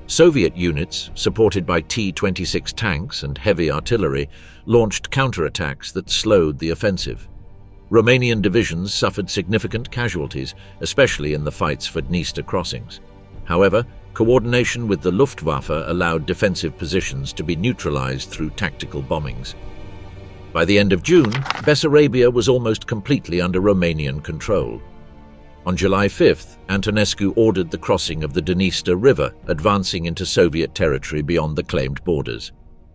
Soviet units, supported by T-26 tanks and heavy artillery, launched counterattacks that slowed the offensive. Romanian divisions suffered significant casualties, especially in the fights for Dniester crossings. However, coordination with the Luftwaffe allowed defensive positions to be neutralized through tactical bombings. By the end of June, Bessarabia was almost completely under Romanian control. On July 5th, Antonescu ordered the crossing of the Dniester River, advancing into Soviet territory beyond the claimed borders.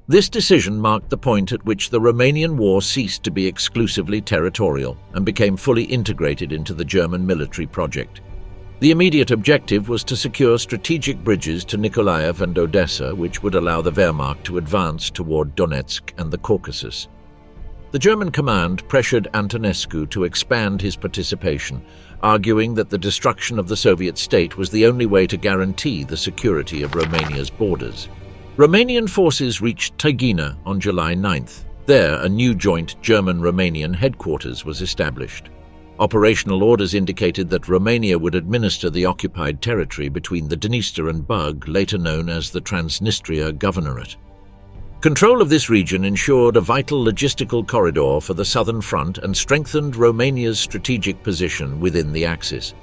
This decision marked the point at which the Romanian war ceased to be exclusively territorial and became fully integrated into the German military project. The immediate objective was to secure strategic bridges to Nikolaev and Odessa, which would allow the Wehrmacht to advance toward Donetsk and the Caucasus. The German command pressured Antonescu to expand his participation, arguing that the destruction of the Soviet state was the only way to guarantee the security of Romania's borders. Romanian forces reached Tighina on July 9th. There, a new joint German-Romanian headquarters was established. Operational orders indicated that Romania would administer the occupied territory between the Dniester and Bug, later known as the Transnistria Governorate. Control of this region ensured a vital logistical corridor for the southern front and strengthened Romania's strategic position within the Axis.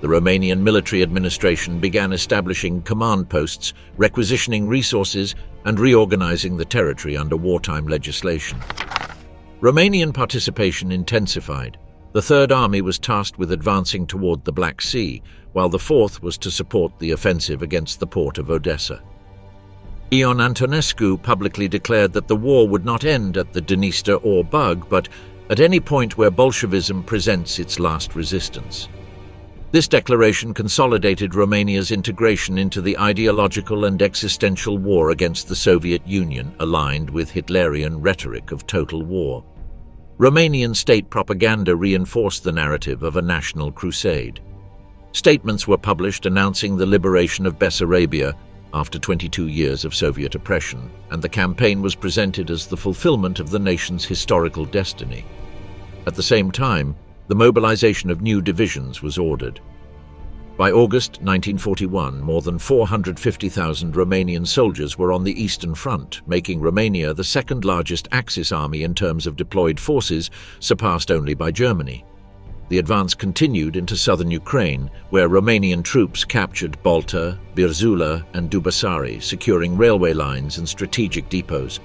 The Romanian military administration began establishing command posts, requisitioning resources, and reorganizing the territory under wartime legislation. Romanian participation intensified. The Third Army was tasked with advancing toward the Black Sea, while the Fourth was to support the offensive against the port of Odessa. Ion Antonescu publicly declared that the war would not end at the Dniester or Bug, but at any point where Bolshevism presents its last resistance. This declaration consolidated Romania's integration into the ideological and existential war against the Soviet Union, aligned with Hitlerian rhetoric of total war. Romanian state propaganda reinforced the narrative of a national crusade. Statements were published announcing the liberation of Bessarabia after 22 years of Soviet oppression, and the campaign was presented as the fulfillment of the nation's historical destiny. At the same time, the mobilization of new divisions was ordered. By August 1941, more than 450,000 Romanian soldiers were on the Eastern Front, making Romania the second-largest Axis army in terms of deployed forces, surpassed only by Germany. The advance continued into southern Ukraine, where Romanian troops captured Balta, Birzula, and Dubasari, securing railway lines and strategic depots.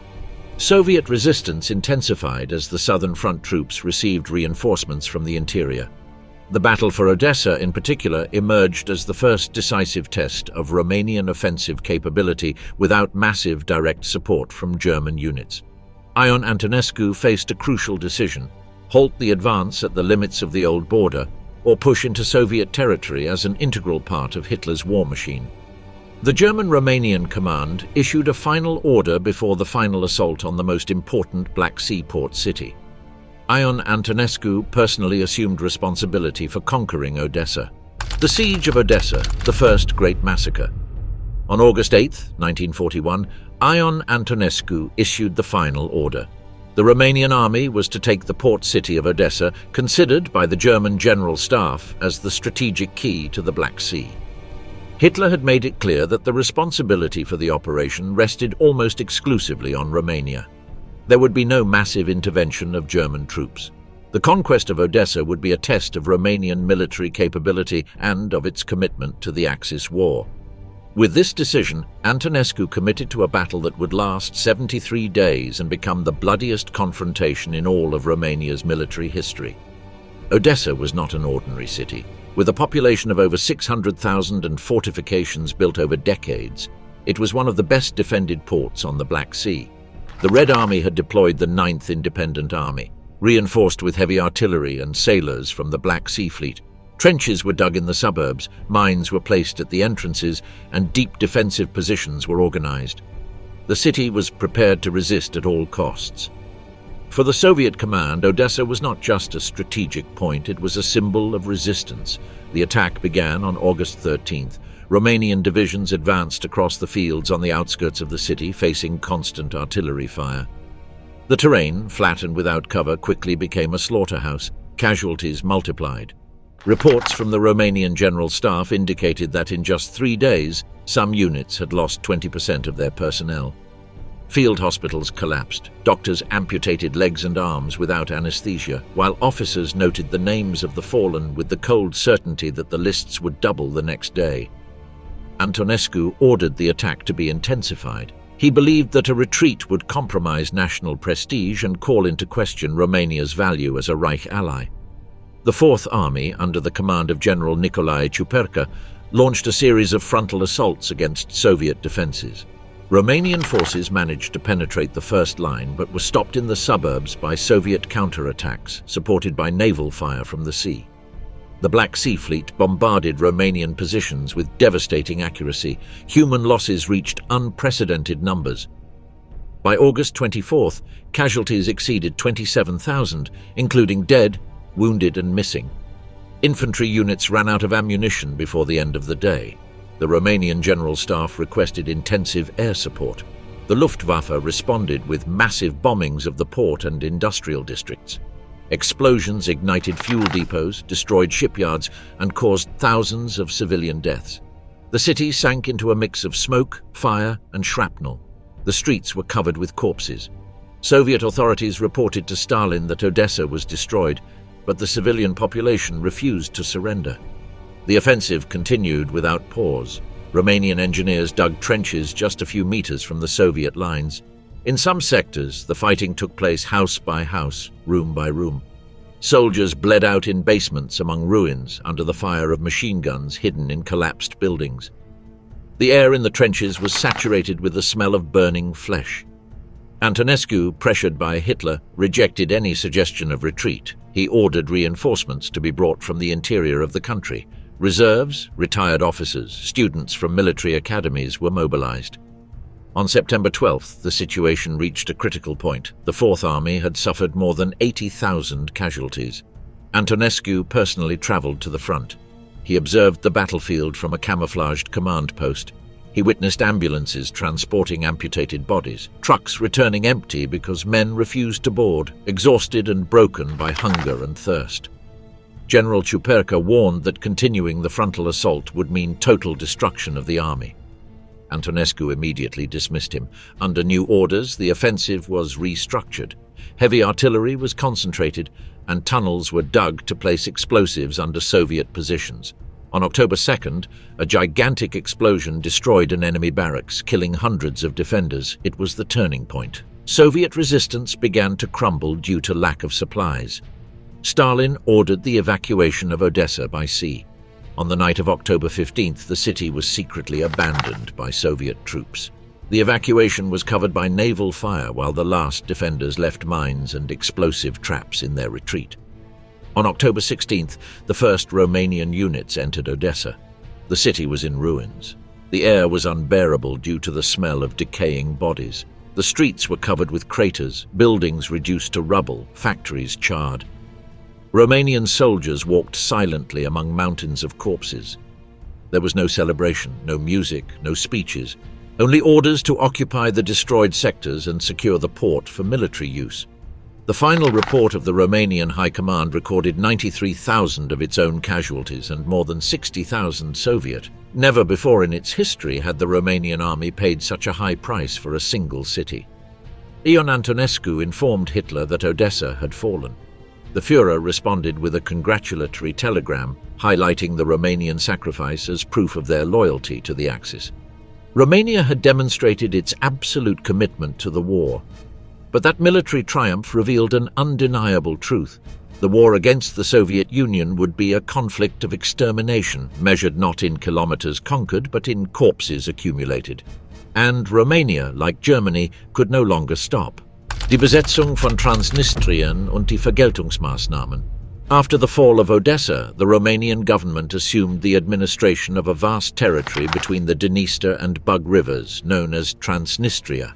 Soviet resistance intensified as the Southern Front troops received reinforcements from the interior. The battle for Odessa, in particular, emerged as the first decisive test of Romanian offensive capability without massive direct support from German units. Ion Antonescu faced a crucial decision: halt the advance at the limits of the old border, or push into Soviet territory as an integral part of Hitler's war machine. The German-Romanian command issued a final order before the final assault on the most important Black Sea port city. Ion Antonescu personally assumed responsibility for conquering Odessa. The Siege of Odessa, the first great massacre. On August 8, 1941, Ion Antonescu issued the final order. The Romanian army was to take the port city of Odessa, considered by the German General Staff as the strategic key to the Black Sea. Hitler had made it clear that the responsibility for the operation rested almost exclusively on Romania. There would be no massive intervention of German troops. The conquest of Odessa would be a test of Romanian military capability and of its commitment to the Axis war. With this decision, Antonescu committed to a battle that would last 73 days and become the bloodiest confrontation in all of Romania's military history. Odessa was not an ordinary city. With a population of over 600,000 and fortifications built over decades, it was one of the best defended ports on the Black Sea. The Red Army had deployed the 9th Independent Army, reinforced with heavy artillery and sailors from the Black Sea Fleet. Trenches were dug in the suburbs, mines were placed at the entrances, and deep defensive positions were organized. The city was prepared to resist at all costs. For the Soviet command, Odessa was not just a strategic point, it was a symbol of resistance, The attack began on August 13th. Romanian divisions advanced across the fields on the outskirts of the city, facing constant artillery fire. The terrain, flat and without cover, quickly became a slaughterhouse. Casualties multiplied. Reports from the Romanian General Staff indicated that in just 3 days, some units had lost 20% of their personnel. Field hospitals collapsed. Doctors amputated legs and arms without anesthesia, while officers noted the names of the fallen with the cold certainty that the lists would double the next day. Antonescu ordered the attack to be intensified. He believed that a retreat would compromise national prestige and call into question Romania's value as a Reich ally. The Fourth Army, under the command of General Nicolae Ciuperca, launched a series of frontal assaults against Soviet defenses. Romanian forces managed to penetrate the first line but were stopped in the suburbs by Soviet counterattacks, supported by naval fire from the sea. The Black Sea Fleet bombarded Romanian positions with devastating accuracy. Human losses reached unprecedented numbers. By August 24th, casualties exceeded 27,000, including dead, wounded and missing. Infantry units ran out of ammunition before the end of the day. The Romanian General Staff requested intensive air support. The Luftwaffe responded with massive bombings of the port and industrial districts. Explosions ignited fuel depots, destroyed shipyards, and caused thousands of civilian deaths. The city sank into a mix of smoke, fire, and shrapnel. The streets were covered with corpses. Soviet authorities reported to Stalin that Odessa was destroyed, but the civilian population refused to surrender. The offensive continued without pause. Romanian engineers dug trenches just a few meters from the Soviet lines. In some sectors, the fighting took place house by house, room by room. Soldiers bled out in basements among ruins under the fire of machine guns hidden in collapsed buildings. The air in the trenches was saturated with the smell of burning flesh. Antonescu, pressured by Hitler, rejected any suggestion of retreat. He ordered reinforcements to be brought from the interior of the country. Reserves, retired officers, students from military academies were mobilized. On September 12th, the situation reached a critical point. The Fourth Army had suffered more than 80,000 casualties. Antonescu personally traveled to the front. He observed the battlefield from a camouflaged command post. He witnessed ambulances transporting amputated bodies, trucks returning empty because men refused to board, exhausted and broken by hunger and thirst. General Ciuperca warned that continuing the frontal assault would mean total destruction of the army. Antonescu immediately dismissed him. Under new orders, the offensive was restructured. Heavy artillery was concentrated, and tunnels were dug to place explosives under Soviet positions. On October 2nd, a gigantic explosion destroyed an enemy barracks, killing hundreds of defenders. It was the turning point. Soviet resistance began to crumble due to lack of supplies. Stalin ordered the evacuation of Odessa by sea. On the night of October 15th, the city was secretly abandoned by Soviet troops. The evacuation was covered by naval fire while the last defenders left mines and explosive traps in their retreat. On October 16th, the first Romanian units entered Odessa. The city was in ruins. The air was unbearable due to the smell of decaying bodies. The streets were covered with craters, buildings reduced to rubble, factories charred. Romanian soldiers walked silently among mountains of corpses. There was no celebration, no music, no speeches, only orders to occupy the destroyed sectors and secure the port for military use. The final report of the Romanian High Command recorded 93,000 of its own casualties and more than 60,000 Soviet. Never before in its history had the Romanian army paid such a high price for a single city. Ion Antonescu informed Hitler that Odessa had fallen. The Führer responded with a congratulatory telegram highlighting the Romanian sacrifice as proof of their loyalty to the Axis. Romania had demonstrated its absolute commitment to the war, but that military triumph revealed an undeniable truth. The war against the Soviet Union would be a conflict of extermination, measured not in kilometers conquered but in corpses accumulated. And Romania, like Germany, could no longer stop. Die Besetzung von Transnistrien und die Vergeltungsmaßnahmen. After the fall of Odessa, the Romanian government assumed the administration of a vast territory between the Dniester and Bug rivers, known as Transnistria.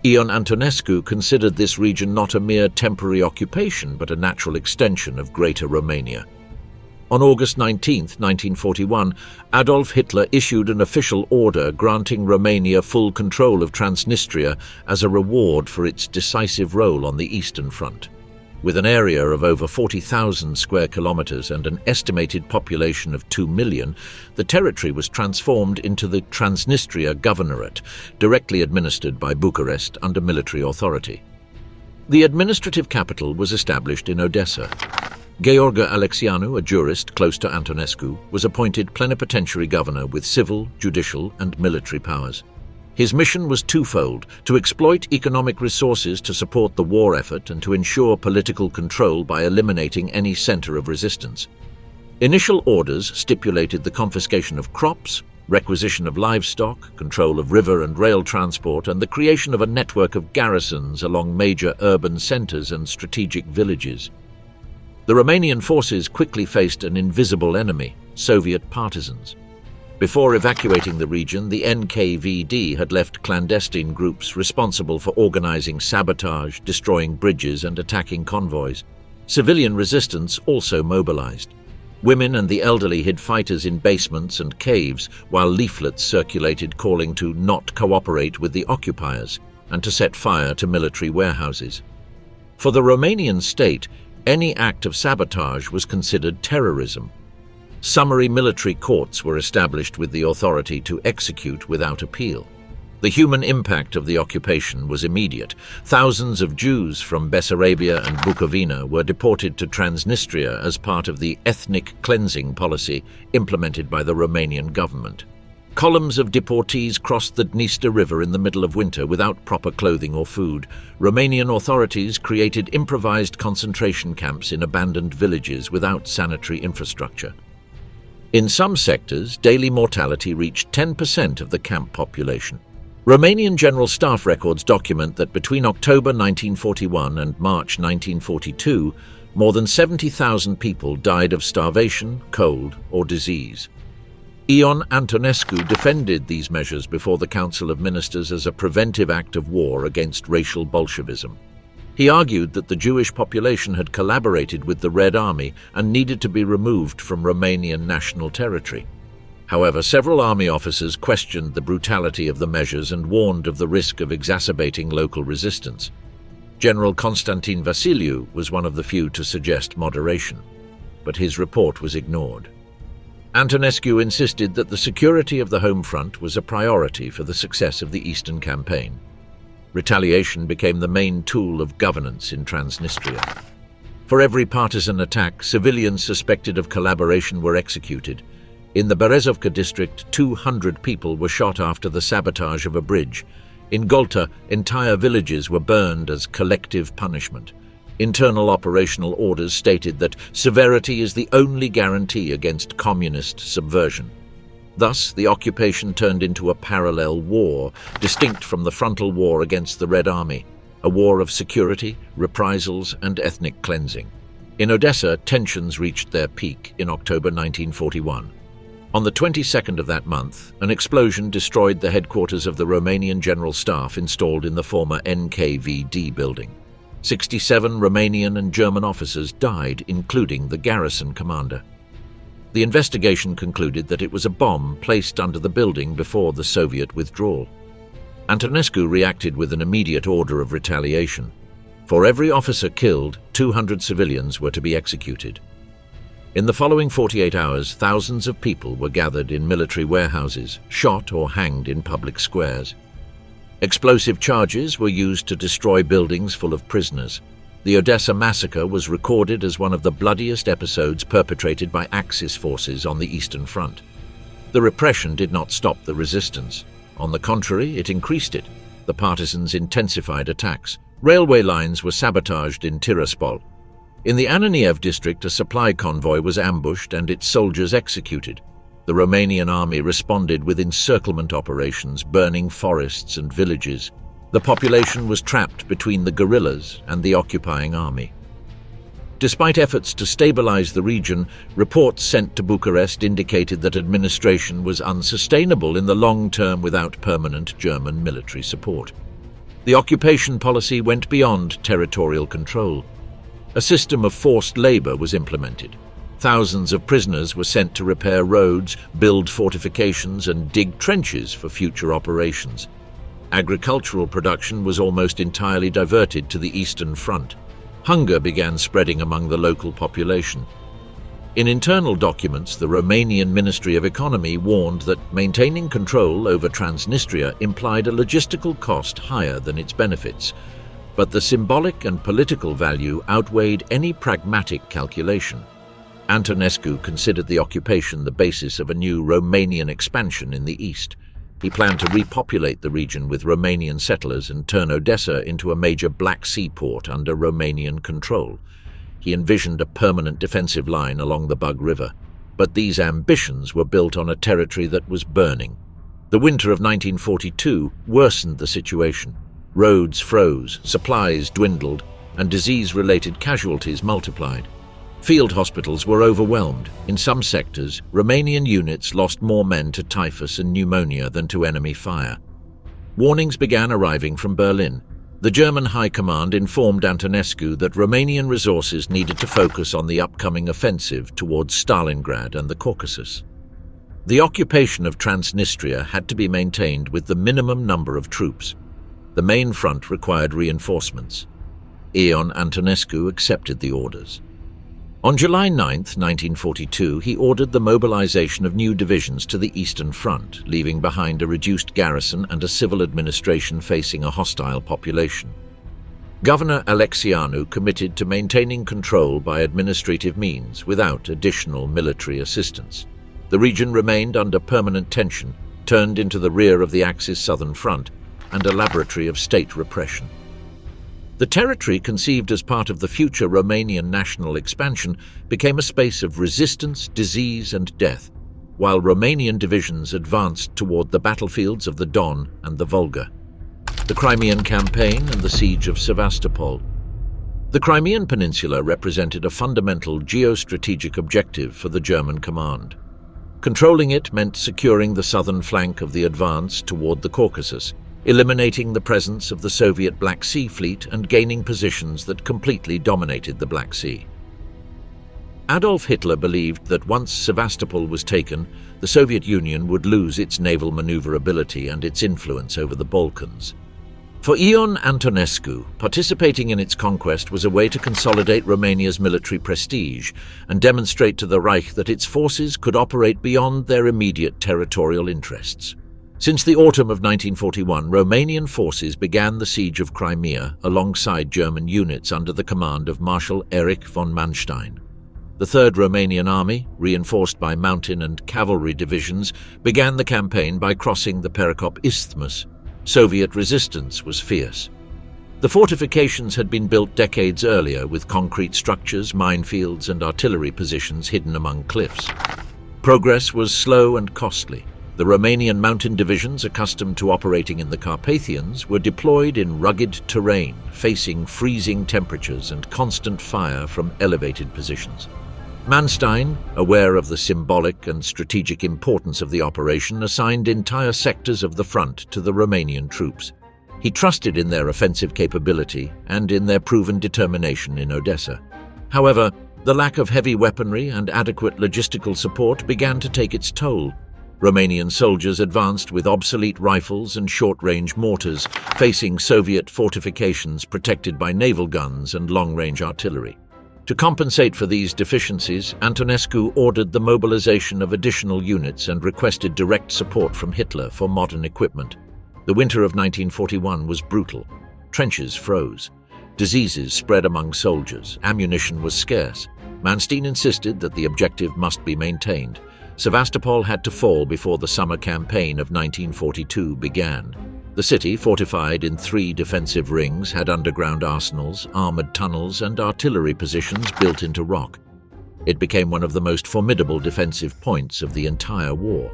Ion Antonescu considered this region not a mere temporary occupation, but a natural extension of Greater Romania. On August 19, 1941, Adolf Hitler issued an official order granting Romania full control of Transnistria as a reward for its decisive role on the Eastern Front. With an area of over 40,000 square kilometers and an estimated population of 2 million, the territory was transformed into the Transnistria Governorate, directly administered by Bucharest under military authority. The administrative capital was established in Odessa. Gheorghe Alexianu, a jurist close to Antonescu, was appointed plenipotentiary governor with civil, judicial, and military powers. His mission was twofold: to exploit economic resources to support the war effort and to ensure political control by eliminating any center of resistance. Initial orders stipulated the confiscation of crops, requisition of livestock, control of river and rail transport, and the creation of a network of garrisons along major urban centers and strategic villages. The Romanian forces quickly faced an invisible enemy, Soviet partisans. Before evacuating the region, the NKVD had left clandestine groups responsible for organizing sabotage, destroying bridges, and attacking convoys. Civilian resistance also mobilized. Women and the elderly hid fighters in basements and caves, while leaflets circulated calling to not cooperate with the occupiers and to set fire to military warehouses. For the Romanian state, any act of sabotage was considered terrorism. Summary military courts were established with the authority to execute without appeal. The human impact of the occupation was immediate. Thousands of Jews from Bessarabia and Bukovina were deported to Transnistria as part of the ethnic cleansing policy implemented by the Romanian government. Columns of deportees crossed the Dniester River in the middle of winter without proper clothing or food. Romanian authorities created improvised concentration camps in abandoned villages without sanitary infrastructure. In some sectors, daily mortality reached 10% of the camp population. Romanian General Staff records document that between October 1941 and March 1942, more than 70,000 people died of starvation, cold, or disease. Ion Antonescu defended these measures before the Council of Ministers as a preventive act of war against racial Bolshevism. He argued that the Jewish population had collaborated with the Red Army and needed to be removed from Romanian national territory. However, several army officers questioned the brutality of the measures and warned of the risk of exacerbating local resistance. General Constantin Vasiliu was one of the few to suggest moderation, but his report was ignored. Antonescu insisted that the security of the home front was a priority for the success of the Eastern Campaign. Retaliation became the main tool of governance in Transnistria. For every partisan attack, civilians suspected of collaboration were executed. In the Berezovka district, 200 people were shot after the sabotage of a bridge. In Golta, entire villages were burned as collective punishment. Internal operational orders stated that severity is the only guarantee against communist subversion. Thus, the occupation turned into a parallel war, distinct from the frontal war against the Red Army, a war of security, reprisals, and ethnic cleansing. In Odessa, tensions reached their peak in October 1941. On the 22nd of that month, an explosion destroyed the headquarters of the Romanian General Staff installed in the former NKVD building. 67 Romanian and German officers died, including the garrison commander. The investigation concluded that it was a bomb placed under the building before the Soviet withdrawal. Antonescu reacted with an immediate order of retaliation. For every officer killed, 200 civilians were to be executed. In the following 48 hours, thousands of people were gathered in military warehouses, shot or hanged in public squares. Explosive charges were used to destroy buildings full of prisoners. The Odessa massacre was recorded as one of the bloodiest episodes perpetrated by Axis forces on the Eastern Front. The repression did not stop the resistance. On the contrary, it increased it. The partisans intensified attacks. Railway lines were sabotaged in Tiraspol. In the Ananiev district, a supply convoy was ambushed and its soldiers executed. The Romanian army responded with encirclement operations, burning forests and villages. The population was trapped between the guerrillas and the occupying army. Despite efforts to stabilize the region, reports sent to Bucharest indicated that administration was unsustainable in the long term without permanent German military support. The occupation policy went beyond territorial control. A system of forced labor was implemented. Thousands of prisoners were sent to repair roads, build fortifications, and dig trenches for future operations. Agricultural production was almost entirely diverted to the Eastern Front. Hunger began spreading among the local population. In internal documents, the Romanian Ministry of Economy warned that maintaining control over Transnistria implied a logistical cost higher than its benefits, but the symbolic and political value outweighed any pragmatic calculation. Antonescu considered the occupation the basis of a new Romanian expansion in the east. He planned to repopulate the region with Romanian settlers and turn Odessa into a major Black Sea port under Romanian control. He envisioned a permanent defensive line along the Bug River, but these ambitions were built on a territory that was burning. The winter of 1942 worsened the situation. Roads froze, supplies dwindled, and disease-related casualties multiplied. Field hospitals were overwhelmed. In some sectors, Romanian units lost more men to typhus and pneumonia than to enemy fire. Warnings began arriving from Berlin. The German High Command informed Antonescu that Romanian resources needed to focus on the upcoming offensive towards Stalingrad and the Caucasus. The occupation of Transnistria had to be maintained with the minimum number of troops. The main front required reinforcements. Ion Antonescu accepted the orders. On July 9, 1942, he ordered the mobilization of new divisions to the Eastern Front, leaving behind a reduced garrison and a civil administration facing a hostile population. Governor Alexianu committed to maintaining control by administrative means without additional military assistance. The region remained under permanent tension, turned into the rear of the Axis Southern Front, and a laboratory of state repression. The territory, conceived as part of the future Romanian national expansion, became a space of resistance, disease, and death, while Romanian divisions advanced toward the battlefields of the Don and the Volga. The Crimean Campaign and the Siege of Sevastopol. The Crimean Peninsula represented a fundamental geostrategic objective for the German command. Controlling it meant securing the southern flank of the advance toward the Caucasus, eliminating the presence of the Soviet Black Sea Fleet and gaining positions that completely dominated the Black Sea. Adolf Hitler believed that once Sevastopol was taken, the Soviet Union would lose its naval maneuverability and its influence over the Balkans. For Ion Antonescu, participating in its conquest was a way to consolidate Romania's military prestige and demonstrate to the Reich that its forces could operate beyond their immediate territorial interests. Since the autumn of 1941, Romanian forces began the siege of Crimea alongside German units under the command of Marshal Erich von Manstein. The 3rd Romanian Army, reinforced by mountain and cavalry divisions, began the campaign by crossing the Perekop Isthmus. Soviet resistance was fierce. The fortifications had been built decades earlier with concrete structures, minefields, and artillery positions hidden among cliffs. Progress was slow and costly. The Romanian mountain divisions, accustomed to operating in the Carpathians, were deployed in rugged terrain, facing freezing temperatures and constant fire from elevated positions. Manstein, aware of the symbolic and strategic importance of the operation, assigned entire sectors of the front to the Romanian troops. He trusted in their offensive capability and in their proven determination in Odessa. However, the lack of heavy weaponry and adequate logistical support began to take its toll. Romanian soldiers advanced with obsolete rifles and short-range mortars, facing Soviet fortifications protected by naval guns and long-range artillery. To compensate for these deficiencies, Antonescu ordered the mobilization of additional units and requested direct support from Hitler for modern equipment. The winter of 1941 was brutal. Trenches froze. Diseases spread among soldiers. Ammunition was scarce. Manstein insisted that the objective must be maintained. Sevastopol had to fall before the summer campaign of 1942 began. The city, fortified in 3 defensive rings, had underground arsenals, armored tunnels, and artillery positions built into rock. It became one of the most formidable defensive points of the entire war.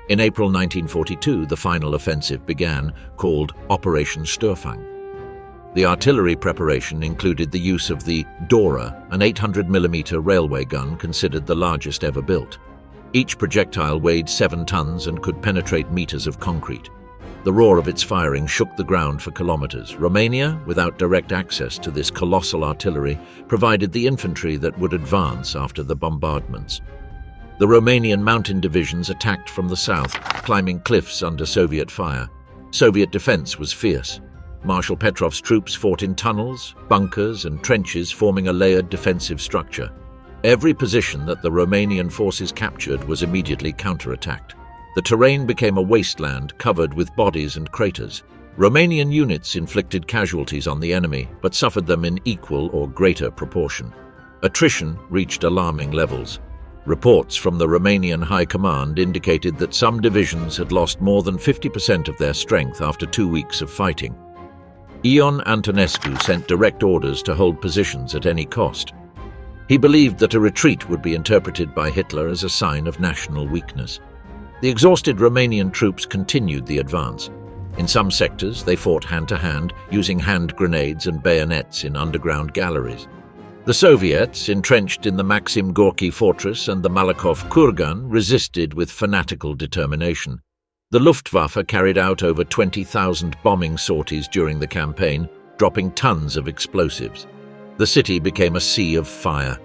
In April 1942, the final offensive began, called Operation Sturmfang. The artillery preparation included the use of the Dora, an 800mm railway gun considered the largest ever built. Each projectile weighed 7 tons and could penetrate meters of concrete. The roar of its firing shook the ground for kilometers. Romania, without direct access to this colossal artillery, provided the infantry that would advance after the bombardments. The Romanian mountain divisions attacked from the south, climbing cliffs under Soviet fire. Soviet defense was fierce. Marshal Petrov's troops fought in tunnels, bunkers, and trenches, forming a layered defensive structure. Every position that the Romanian forces captured was immediately counterattacked. The terrain became a wasteland covered with bodies and craters. Romanian units inflicted casualties on the enemy, but suffered them in equal or greater proportion. Attrition reached alarming levels. Reports from the Romanian High Command indicated that some divisions had lost more than 50% of their strength after 2 weeks of fighting. Ion Antonescu sent direct orders to hold positions at any cost. He believed that a retreat would be interpreted by Hitler as a sign of national weakness. The exhausted Romanian troops continued the advance. In some sectors, they fought hand-to-hand, using hand grenades and bayonets in underground galleries. The Soviets, entrenched in the Maxim Gorky fortress and the Malakoff kurgan, resisted with fanatical determination. The Luftwaffe carried out over 20,000 bombing sorties during the campaign, dropping tons of explosives. The city became a sea of fire.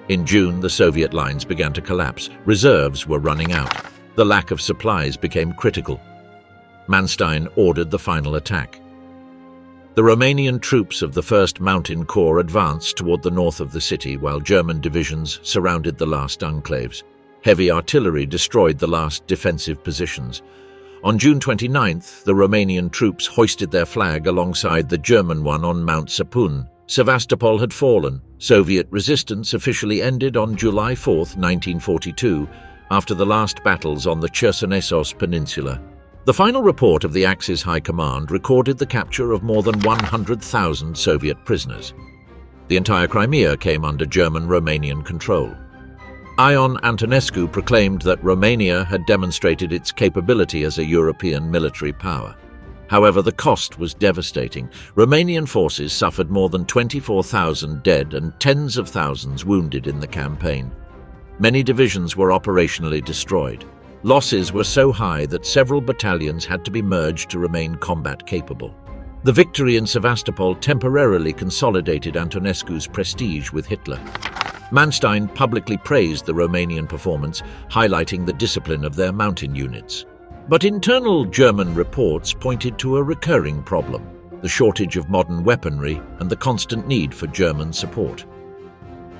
In June, the Soviet lines began to collapse. Reserves were running out. The lack of supplies became critical. Manstein ordered the final attack. The Romanian troops of the 1st Mountain Corps advanced toward the north of the city, while German divisions surrounded the last enclaves. Heavy artillery destroyed the last defensive positions. On June 29th, the Romanian troops hoisted their flag alongside the German one on Mount Sapun. Sevastopol had fallen. Soviet resistance officially ended on July 4, 1942, after the last battles on the Chersonesos Peninsula. The final report of the Axis High Command recorded the capture of more than 100,000 Soviet prisoners. The entire Crimea came under German-Romanian control. Ion Antonescu proclaimed that Romania had demonstrated its capability as a European military power. However, the cost was devastating. Romanian forces suffered more than 24,000 dead and tens of thousands wounded in the campaign. Many divisions were operationally destroyed. Losses were so high that several battalions had to be merged to remain combat-capable. The victory in Sevastopol temporarily consolidated Antonescu's prestige with Hitler. Manstein publicly praised the Romanian performance, highlighting the discipline of their mountain units. But internal German reports pointed to a recurring problem: the shortage of modern weaponry and the constant need for German support.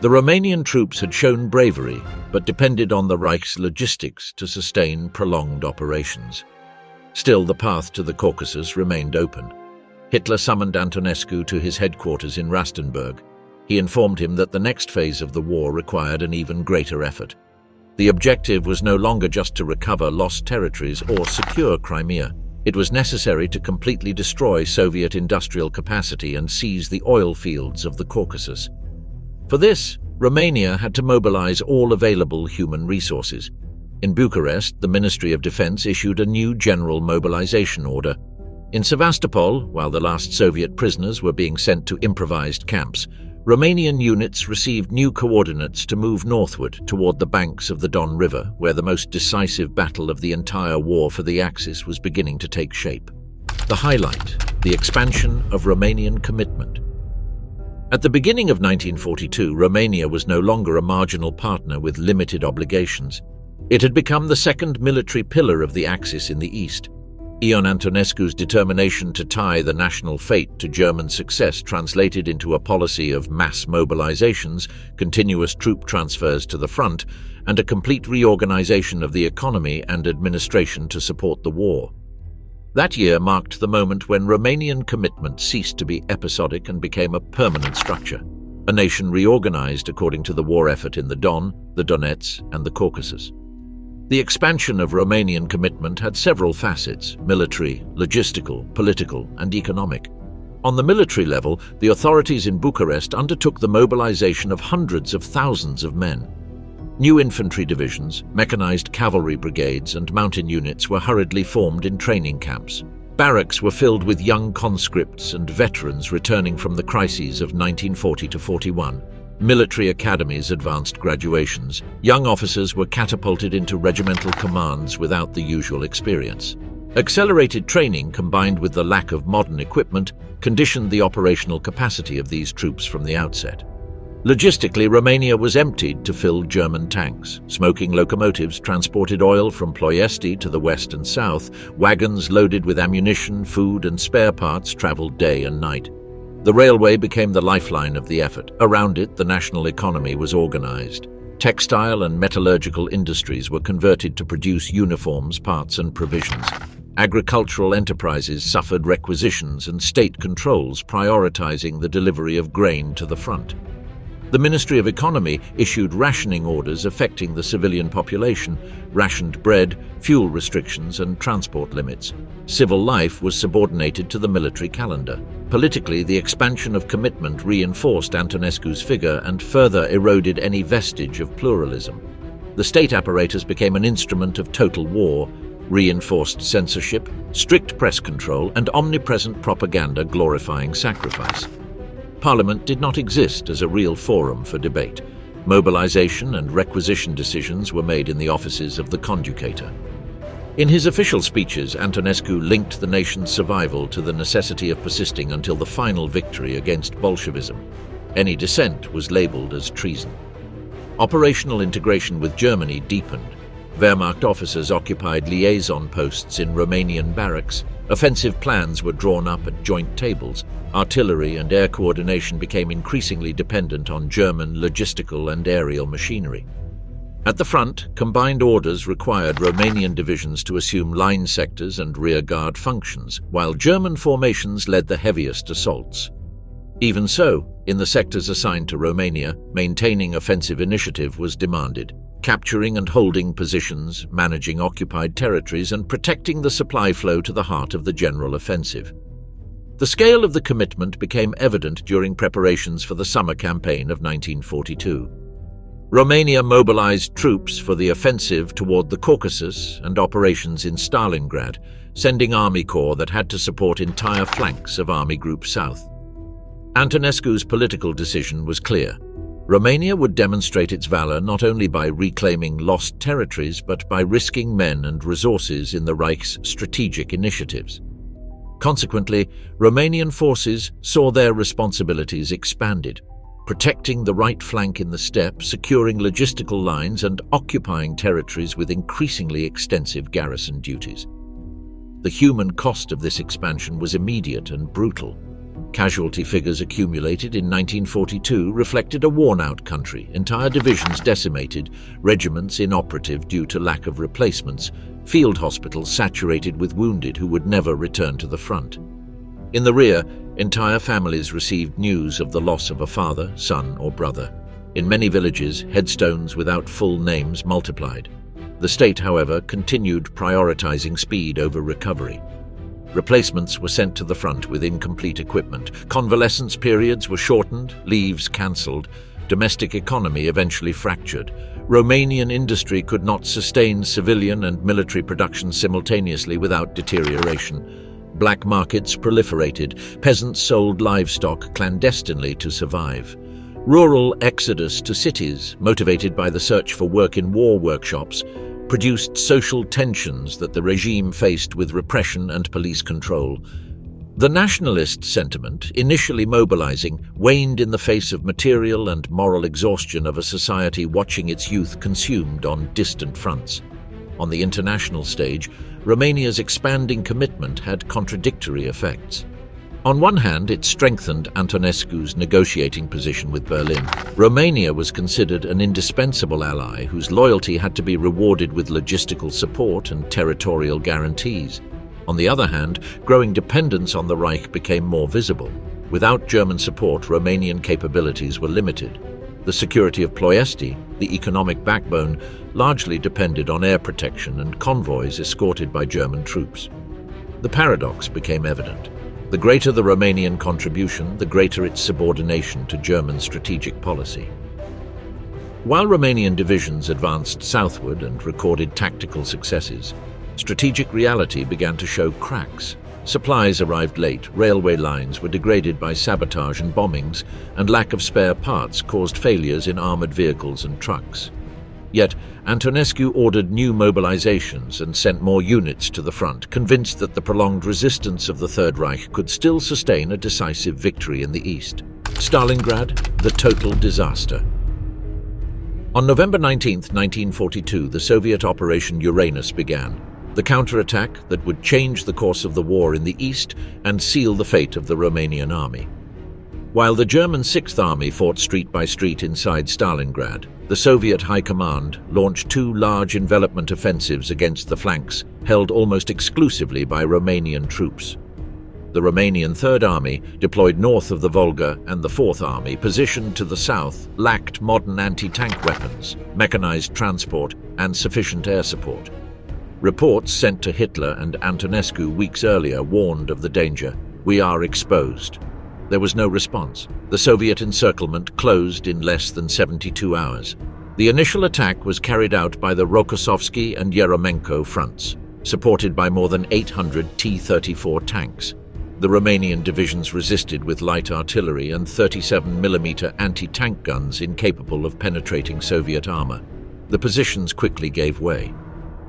The Romanian troops had shown bravery, but depended on the Reich's logistics to sustain prolonged operations. Still, the path to the Caucasus remained open. Hitler summoned Antonescu to his headquarters in Rastenburg. He informed him that the next phase of the war required an even greater effort. The objective was no longer just to recover lost territories or secure Crimea. It was necessary to completely destroy Soviet industrial capacity and seize the oil fields of the Caucasus. For this, Romania had to mobilize all available human resources. In Bucharest, the Ministry of Defense issued a new general mobilization order. In Sevastopol, while the last Soviet prisoners were being sent to improvised camps, Romanian units received new coordinates to move northward toward the banks of the Don River, where the most decisive battle of the entire war for the Axis was beginning to take shape. The highlight: the expansion of Romanian commitment. At the beginning of 1942, Romania was no longer a marginal partner with limited obligations. It had become the second military pillar of the Axis in the east. Ion Antonescu's determination to tie the national fate to German success translated into a policy of mass mobilizations, continuous troop transfers to the front, and a complete reorganization of the economy and administration to support the war. That year marked the moment when Romanian commitment ceased to be episodic and became a permanent structure. A nation reorganized according to the war effort in the Don, the Donets, and the Caucasus. The expansion of Romanian commitment had several facets: military, logistical, political, and economic. On the military level, the authorities in Bucharest undertook the mobilization of hundreds of thousands of men. New infantry divisions, mechanized cavalry brigades, and mountain units were hurriedly formed in training camps. Barracks were filled with young conscripts and veterans returning from the crises of 1940 to 41. Military academies advanced graduations. Young officers were catapulted into regimental commands without the usual experience. Accelerated training combined with the lack of modern equipment conditioned the operational capacity of these troops from the outset. Logistically, Romania was emptied to fill German tanks. Smoking locomotives transported oil from Ploiesti to the west and south. Wagons loaded with ammunition, food, and spare parts traveled day and night. The railway became the lifeline of the effort. Around it, the national economy was organized. Textile and metallurgical industries were converted to produce uniforms, parts, and provisions. Agricultural enterprises suffered requisitions and state controls, prioritizing the delivery of grain to the front. The Ministry of Economy issued rationing orders affecting the civilian population, rationed bread, fuel restrictions, and transport limits. Civil life was subordinated to the military calendar. Politically, the expansion of commitment reinforced Antonescu's figure and further eroded any vestige of pluralism. The state apparatus became an instrument of total war, reinforced censorship, strict press control, and omnipresent propaganda glorifying sacrifice. Parliament did not exist as a real forum for debate. Mobilization and requisition decisions were made in the offices of the conducator. In his official speeches, Antonescu linked the nation's survival to the necessity of persisting until the final victory against Bolshevism. Any dissent was labeled as treason. Operational integration with Germany deepened. Wehrmacht officers occupied liaison posts in Romanian barracks. Offensive plans were drawn up at joint tables. Artillery and air coordination became increasingly dependent on German logistical and aerial machinery. At the front, combined orders required Romanian divisions to assume line sectors and rearguard functions, while German formations led the heaviest assaults. Even so, in the sectors assigned to Romania, maintaining offensive initiative was demanded. Capturing and holding positions, managing occupied territories, and protecting the supply flow to the heart of the general offensive. The scale of the commitment became evident during preparations for the summer campaign of 1942. Romania mobilized troops for the offensive toward the Caucasus and operations in Stalingrad, sending army corps that had to support entire flanks of Army Group South. Antonescu's political decision was clear. Romania would demonstrate its valor not only by reclaiming lost territories, but by risking men and resources in the Reich's strategic initiatives. Consequently, Romanian forces saw their responsibilities expanded, protecting the right flank in the steppe, securing logistical lines, and occupying territories with increasingly extensive garrison duties. The human cost of this expansion was immediate and brutal. Casualty figures accumulated in 1942 reflected a worn-out country, entire divisions decimated, regiments inoperative due to lack of replacements, field hospitals saturated with wounded who would never return to the front. In the rear, entire families received news of the loss of a father, son, or brother. In many villages, headstones without full names multiplied. The state, however, continued prioritizing speed over recovery. Replacements were sent to the front with incomplete equipment. Convalescence periods were shortened, leaves cancelled. Domestic economy eventually fractured. Romanian industry could not sustain civilian and military production simultaneously without deterioration. Black markets proliferated. Peasants sold livestock clandestinely to survive. Rural exodus to cities, motivated by the search for work in war workshops, produced social tensions that the regime faced with repression and police control. The nationalist sentiment, initially mobilizing, waned in the face of material and moral exhaustion of a society watching its youth consumed on distant fronts. On the international stage, Romania's expanding commitment had contradictory effects. On one hand, it strengthened Antonescu's negotiating position with Berlin. Romania was considered an indispensable ally whose loyalty had to be rewarded with logistical support and territorial guarantees. On the other hand, growing dependence on the Reich became more visible. Without German support, Romanian capabilities were limited. The security of Ploiesti, the economic backbone, largely depended on air protection and convoys escorted by German troops. The paradox became evident. The greater the Romanian contribution, the greater its subordination to German strategic policy. While Romanian divisions advanced southward and recorded tactical successes, strategic reality began to show cracks. Supplies arrived late, railway lines were degraded by sabotage and bombings, and lack of spare parts caused failures in armored vehicles and trucks. Yet, Antonescu ordered new mobilizations and sent more units to the front, convinced that the prolonged resistance of the Third Reich could still sustain a decisive victory in the east. Stalingrad, the total disaster. On November 19, 1942, the Soviet Operation Uranus began, the counterattack that would change the course of the war in the east and seal the fate of the Romanian army. While the German Sixth Army fought street by street inside Stalingrad, the Soviet High Command launched two large envelopment offensives against the flanks, held almost exclusively by Romanian troops. The Romanian Third Army, deployed north of the Volga, and the Fourth Army, positioned to the south, lacked modern anti-tank weapons, mechanized transport, and sufficient air support. Reports sent to Hitler and Antonescu weeks earlier warned of the danger. "We are exposed." There was no response. The Soviet encirclement closed in less than 72 hours. The initial attack was carried out by the Rokossovsky and Yeremenko fronts, supported by more than 800 T-34 tanks. The Romanian divisions resisted with light artillery and 37mm anti-tank guns incapable of penetrating Soviet armor. The positions quickly gave way.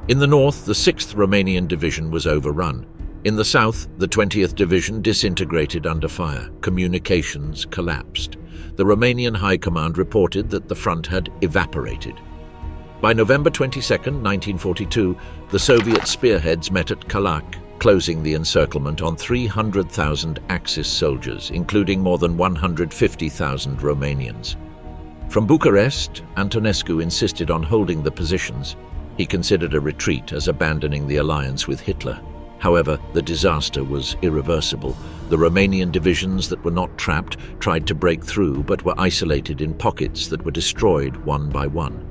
In the north, the 6th Romanian Division was overrun. In the south, the 20th Division disintegrated under fire. Communications collapsed. The Romanian High Command reported that the front had evaporated. By November 22, 1942, the Soviet spearheads met at Kalak, closing the encirclement on 300,000 Axis soldiers, including more than 150,000 Romanians. From Bucharest, Antonescu insisted on holding the positions. He considered a retreat as abandoning the alliance with Hitler. However, the disaster was irreversible. The Romanian divisions that were not trapped tried to break through but were isolated in pockets that were destroyed one by one.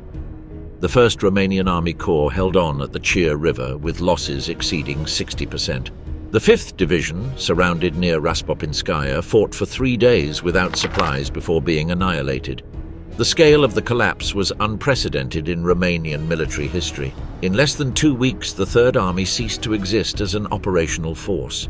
The 1st Romanian Army Corps held on at the Chir River with losses exceeding 60%. The 5th Division, surrounded near Raspopinskaya, fought for 3 days without supplies before being annihilated. The scale of the collapse was unprecedented in Romanian military history. In less than 2 weeks, the Third Army ceased to exist as an operational force.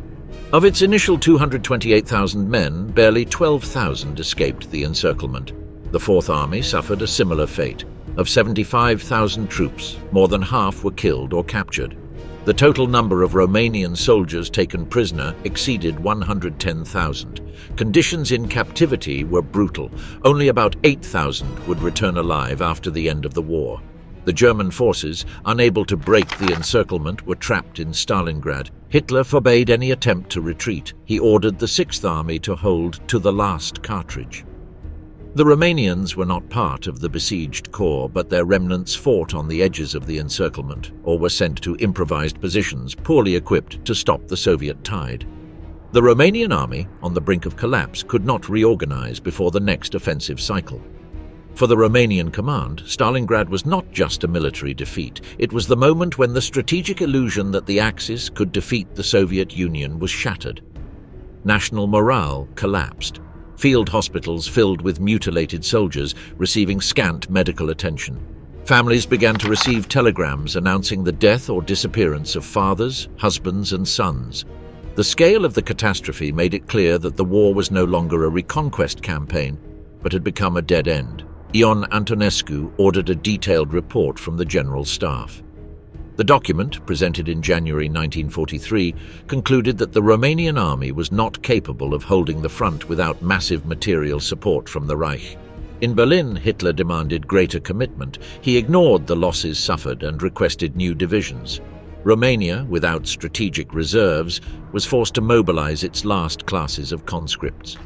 Of its initial 228,000 men, barely 12,000 escaped the encirclement. The Fourth Army suffered a similar fate. Of 75,000 troops, more than half were killed or captured. The total number of Romanian soldiers taken prisoner exceeded 110,000. Conditions in captivity were brutal. Only about 8,000 would return alive after the end of the war. The German forces, unable to break the encirclement, were trapped in Stalingrad. Hitler forbade any attempt to retreat. He ordered the Sixth Army to hold to the last cartridge. The Romanians were not part of the besieged corps, but their remnants fought on the edges of the encirclement or were sent to improvised positions poorly equipped to stop the Soviet tide. The Romanian army, on the brink of collapse, could not reorganize before the next offensive cycle. For the Romanian command, Stalingrad was not just a military defeat. It was the moment when the strategic illusion that the Axis could defeat the Soviet Union was shattered. National morale collapsed. Field hospitals filled with mutilated soldiers receiving scant medical attention. Families began to receive telegrams announcing the death or disappearance of fathers, husbands, and sons. The scale of the catastrophe made it clear that the war was no longer a reconquest campaign, but had become a dead end. Ion Antonescu ordered a detailed report from the General Staff. The document, presented in January 1943, concluded that the Romanian army was not capable of holding the front without massive material support from the Reich. In Berlin, Hitler demanded greater commitment. He ignored the losses suffered and requested new divisions. Romania, without strategic reserves, was forced to mobilize its last classes of conscripts.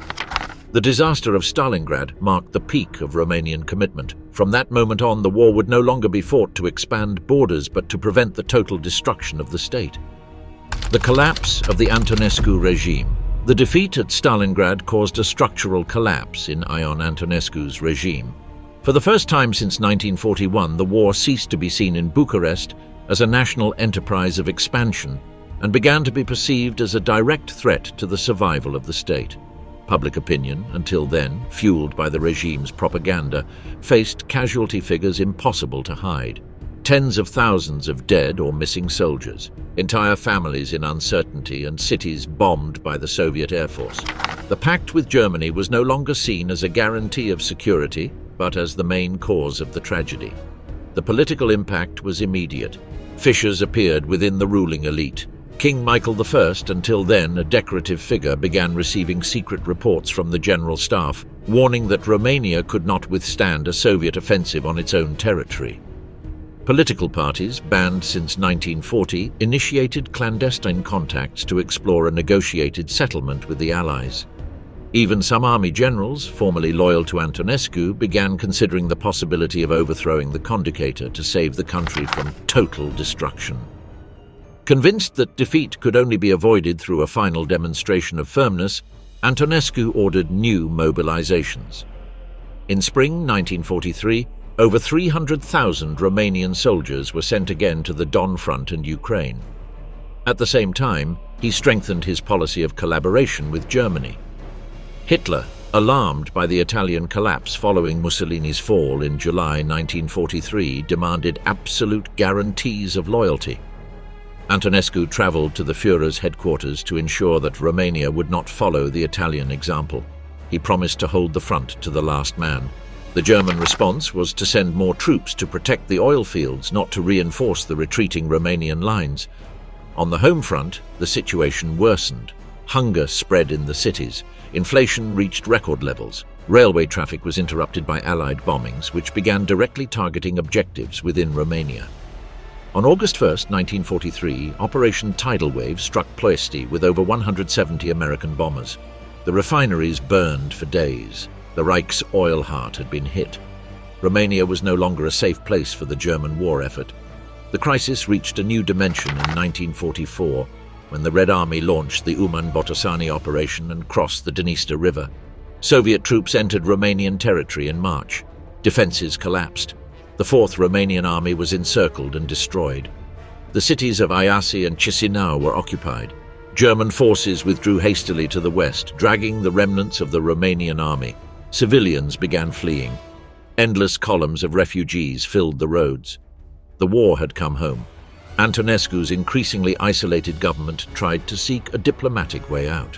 The disaster of Stalingrad marked the peak of Romanian commitment. From that moment on, the war would no longer be fought to expand borders, but to prevent the total destruction of the state. The collapse of the Antonescu regime. The defeat at Stalingrad caused a structural collapse in Ion Antonescu's regime. For the first time since 1941, the war ceased to be seen in Bucharest as a national enterprise of expansion and began to be perceived as a direct threat to the survival of the state. Public opinion, until then, fueled by the regime's propaganda, faced casualty figures impossible to hide. Tens of thousands of dead or missing soldiers, entire families in uncertainty, and cities bombed by the Soviet Air Force. The pact with Germany was no longer seen as a guarantee of security, but as the main cause of the tragedy. The political impact was immediate. Fissures appeared within the ruling elite. King Michael I, until then a decorative figure, began receiving secret reports from the General Staff, warning that Romania could not withstand a Soviet offensive on its own territory. Political parties, banned since 1940, initiated clandestine contacts to explore a negotiated settlement with the Allies. Even some army generals, formerly loyal to Antonescu, began considering the possibility of overthrowing the Conducator to save the country from total destruction. Convinced that defeat could only be avoided through a final demonstration of firmness, Antonescu ordered new mobilizations. In spring 1943, over 300,000 Romanian soldiers were sent again to the Don Front and Ukraine. At the same time, he strengthened his policy of collaboration with Germany. Hitler, alarmed by the Italian collapse following Mussolini's fall in July 1943, demanded absolute guarantees of loyalty. Antonescu traveled to the Führer's headquarters to ensure that Romania would not follow the Italian example. He promised to hold the front to the last man. The German response was to send more troops to protect the oil fields, not to reinforce the retreating Romanian lines. On the home front, the situation worsened. Hunger spread in the cities. Inflation reached record levels. Railway traffic was interrupted by Allied bombings, which began directly targeting objectives within Romania. On August 1, 1943, Operation Tidal Wave struck Ploiești with over 170 American bombers. The refineries burned for days. The Reich's oil heart had been hit. Romania was no longer a safe place for the German war effort. The crisis reached a new dimension in 1944, when the Red Army launched the Uman-Botoșani operation and crossed the Dniester River. Soviet troops entered Romanian territory in March. Defenses collapsed. The 4th Romanian Army was encircled and destroyed. The cities of Iasi and Chisinau were occupied. German forces withdrew hastily to the west, dragging the remnants of the Romanian army. Civilians began fleeing. Endless columns of refugees filled the roads. The war had come home. Antonescu's increasingly isolated government tried to seek a diplomatic way out.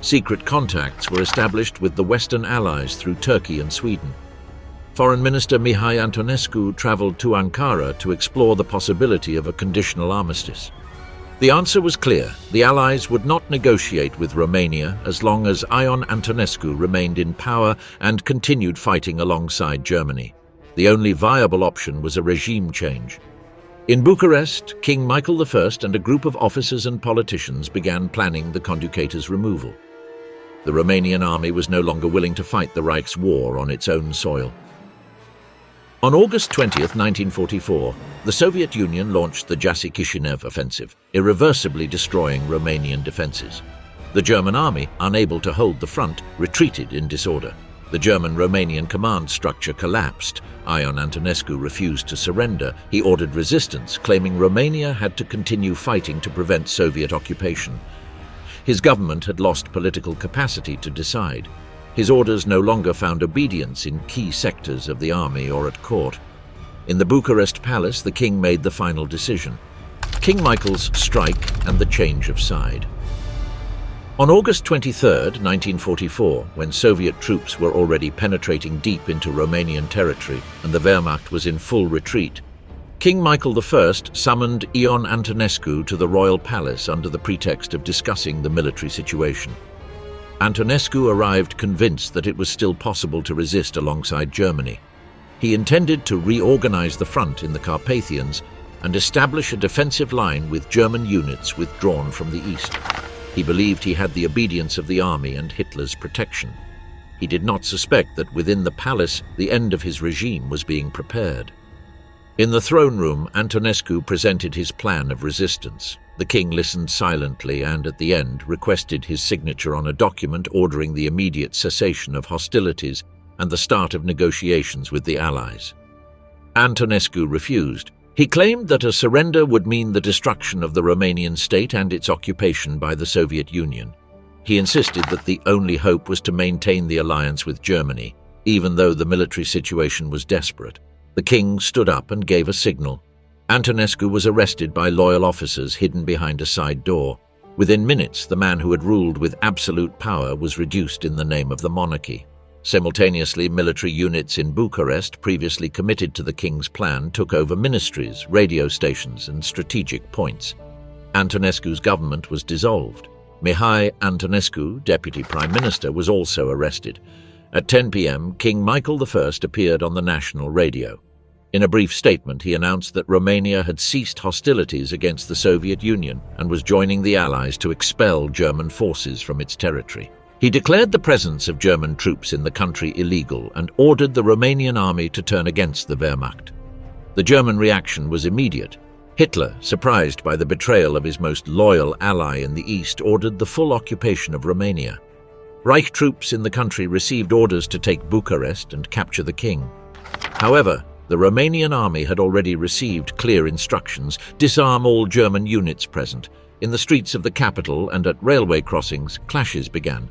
Secret contacts were established with the Western Allies through Turkey and Sweden. Foreign Minister Mihai Antonescu traveled to Ankara to explore the possibility of a conditional armistice. The answer was clear. The Allies would not negotiate with Romania as long as Ion Antonescu remained in power and continued fighting alongside Germany. The only viable option was a regime change. In Bucharest, King Michael I and a group of officers and politicians began planning the Conducator's removal. The Romanian army was no longer willing to fight the Reich's war on its own soil. On August 20, 1944, the Soviet Union launched the Jassy-Chisinau offensive, irreversibly destroying Romanian defenses. The German army, unable to hold the front, retreated in disorder. The German-Romanian command structure collapsed. Ion Antonescu refused to surrender. He ordered resistance, claiming Romania had to continue fighting to prevent Soviet occupation. His government had lost political capacity to decide. His orders no longer found obedience in key sectors of the army or at court. In the Bucharest palace, the king made the final decision: King Michael's strike and the change of side. On August 23, 1944, when Soviet troops were already penetrating deep into Romanian territory and the Wehrmacht was in full retreat, King Michael I summoned Ion Antonescu to the royal palace under the pretext of discussing the military situation. Antonescu arrived convinced that it was still possible to resist alongside Germany. He intended to reorganize the front in the Carpathians and establish a defensive line with German units withdrawn from the east. He believed he had the obedience of the army and Hitler's protection. He did not suspect that within the palace the end of his regime was being prepared. In the throne room, Antonescu presented his plan of resistance. The king listened silently and, at the end, requested his signature on a document ordering the immediate cessation of hostilities and the start of negotiations with the Allies. Antonescu refused. He claimed that a surrender would mean the destruction of the Romanian state and its occupation by the Soviet Union. He insisted that the only hope was to maintain the alliance with Germany, even though the military situation was desperate. The king stood up and gave a signal. Antonescu was arrested by loyal officers hidden behind a side door. Within minutes, the man who had ruled with absolute power was reduced in the name of the monarchy. Simultaneously, military units in Bucharest previously committed to the king's plan took over ministries, radio stations, and strategic points. Antonescu's government was dissolved. Mihai Antonescu, deputy prime minister, was also arrested. At 10 p.m., King Michael I appeared on the national radio. In a brief statement, he announced that Romania had ceased hostilities against the Soviet Union and was joining the Allies to expel German forces from its territory. He declared the presence of German troops in the country illegal and ordered the Romanian army to turn against the Wehrmacht. The German reaction was immediate. Hitler, surprised by the betrayal of his most loyal ally in the east, ordered the full occupation of Romania. Reich troops in the country received orders to take Bucharest and capture the king. However, the Romanian army had already received clear instructions: disarm all German units present. In the streets of the capital and at railway crossings, clashes began.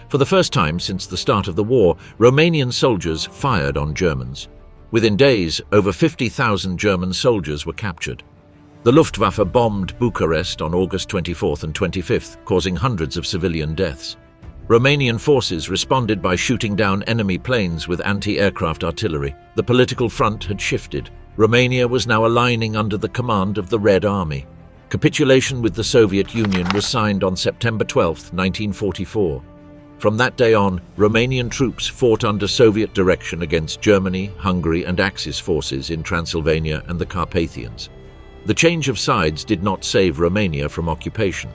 For the first time since the start of the war, Romanian soldiers fired on Germans. Within days, over 50,000 German soldiers were captured. The Luftwaffe bombed Bucharest on August 24th and 25th, causing hundreds of civilian deaths. Romanian forces responded by shooting down enemy planes with anti-aircraft artillery. The political front had shifted. Romania was now aligning under the command of the Red Army. Capitulation with the Soviet Union was signed on September 12, 1944. From that day on, Romanian troops fought under Soviet direction against Germany, Hungary, and Axis forces in Transylvania and the Carpathians. The change of sides did not save Romania from occupation.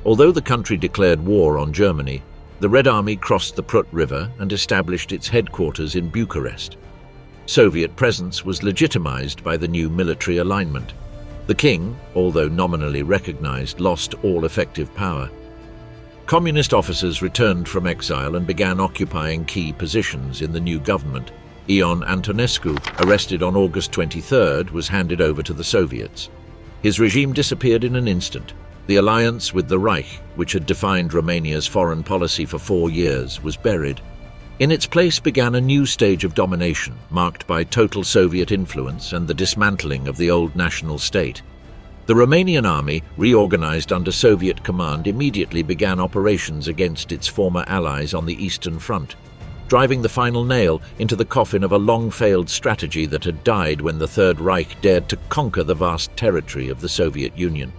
Although the country declared war on Germany, the Red Army crossed the Prut River and established its headquarters in Bucharest. Soviet presence was legitimized by the new military alignment. The king, although nominally recognized, lost all effective power. Communist officers returned from exile and began occupying key positions in the new government. Ion Antonescu, arrested on August 23rd, was handed over to the Soviets. His regime disappeared in an instant. The alliance with the Reich, which had defined Romania's foreign policy for 4 years, was buried. In its place began a new stage of domination, marked by total Soviet influence and the dismantling of the old national state. The Romanian army, reorganized under Soviet command, immediately began operations against its former allies on the Eastern Front, driving the final nail into the coffin of a long-failed strategy that had died when the Third Reich dared to conquer the vast territory of the Soviet Union.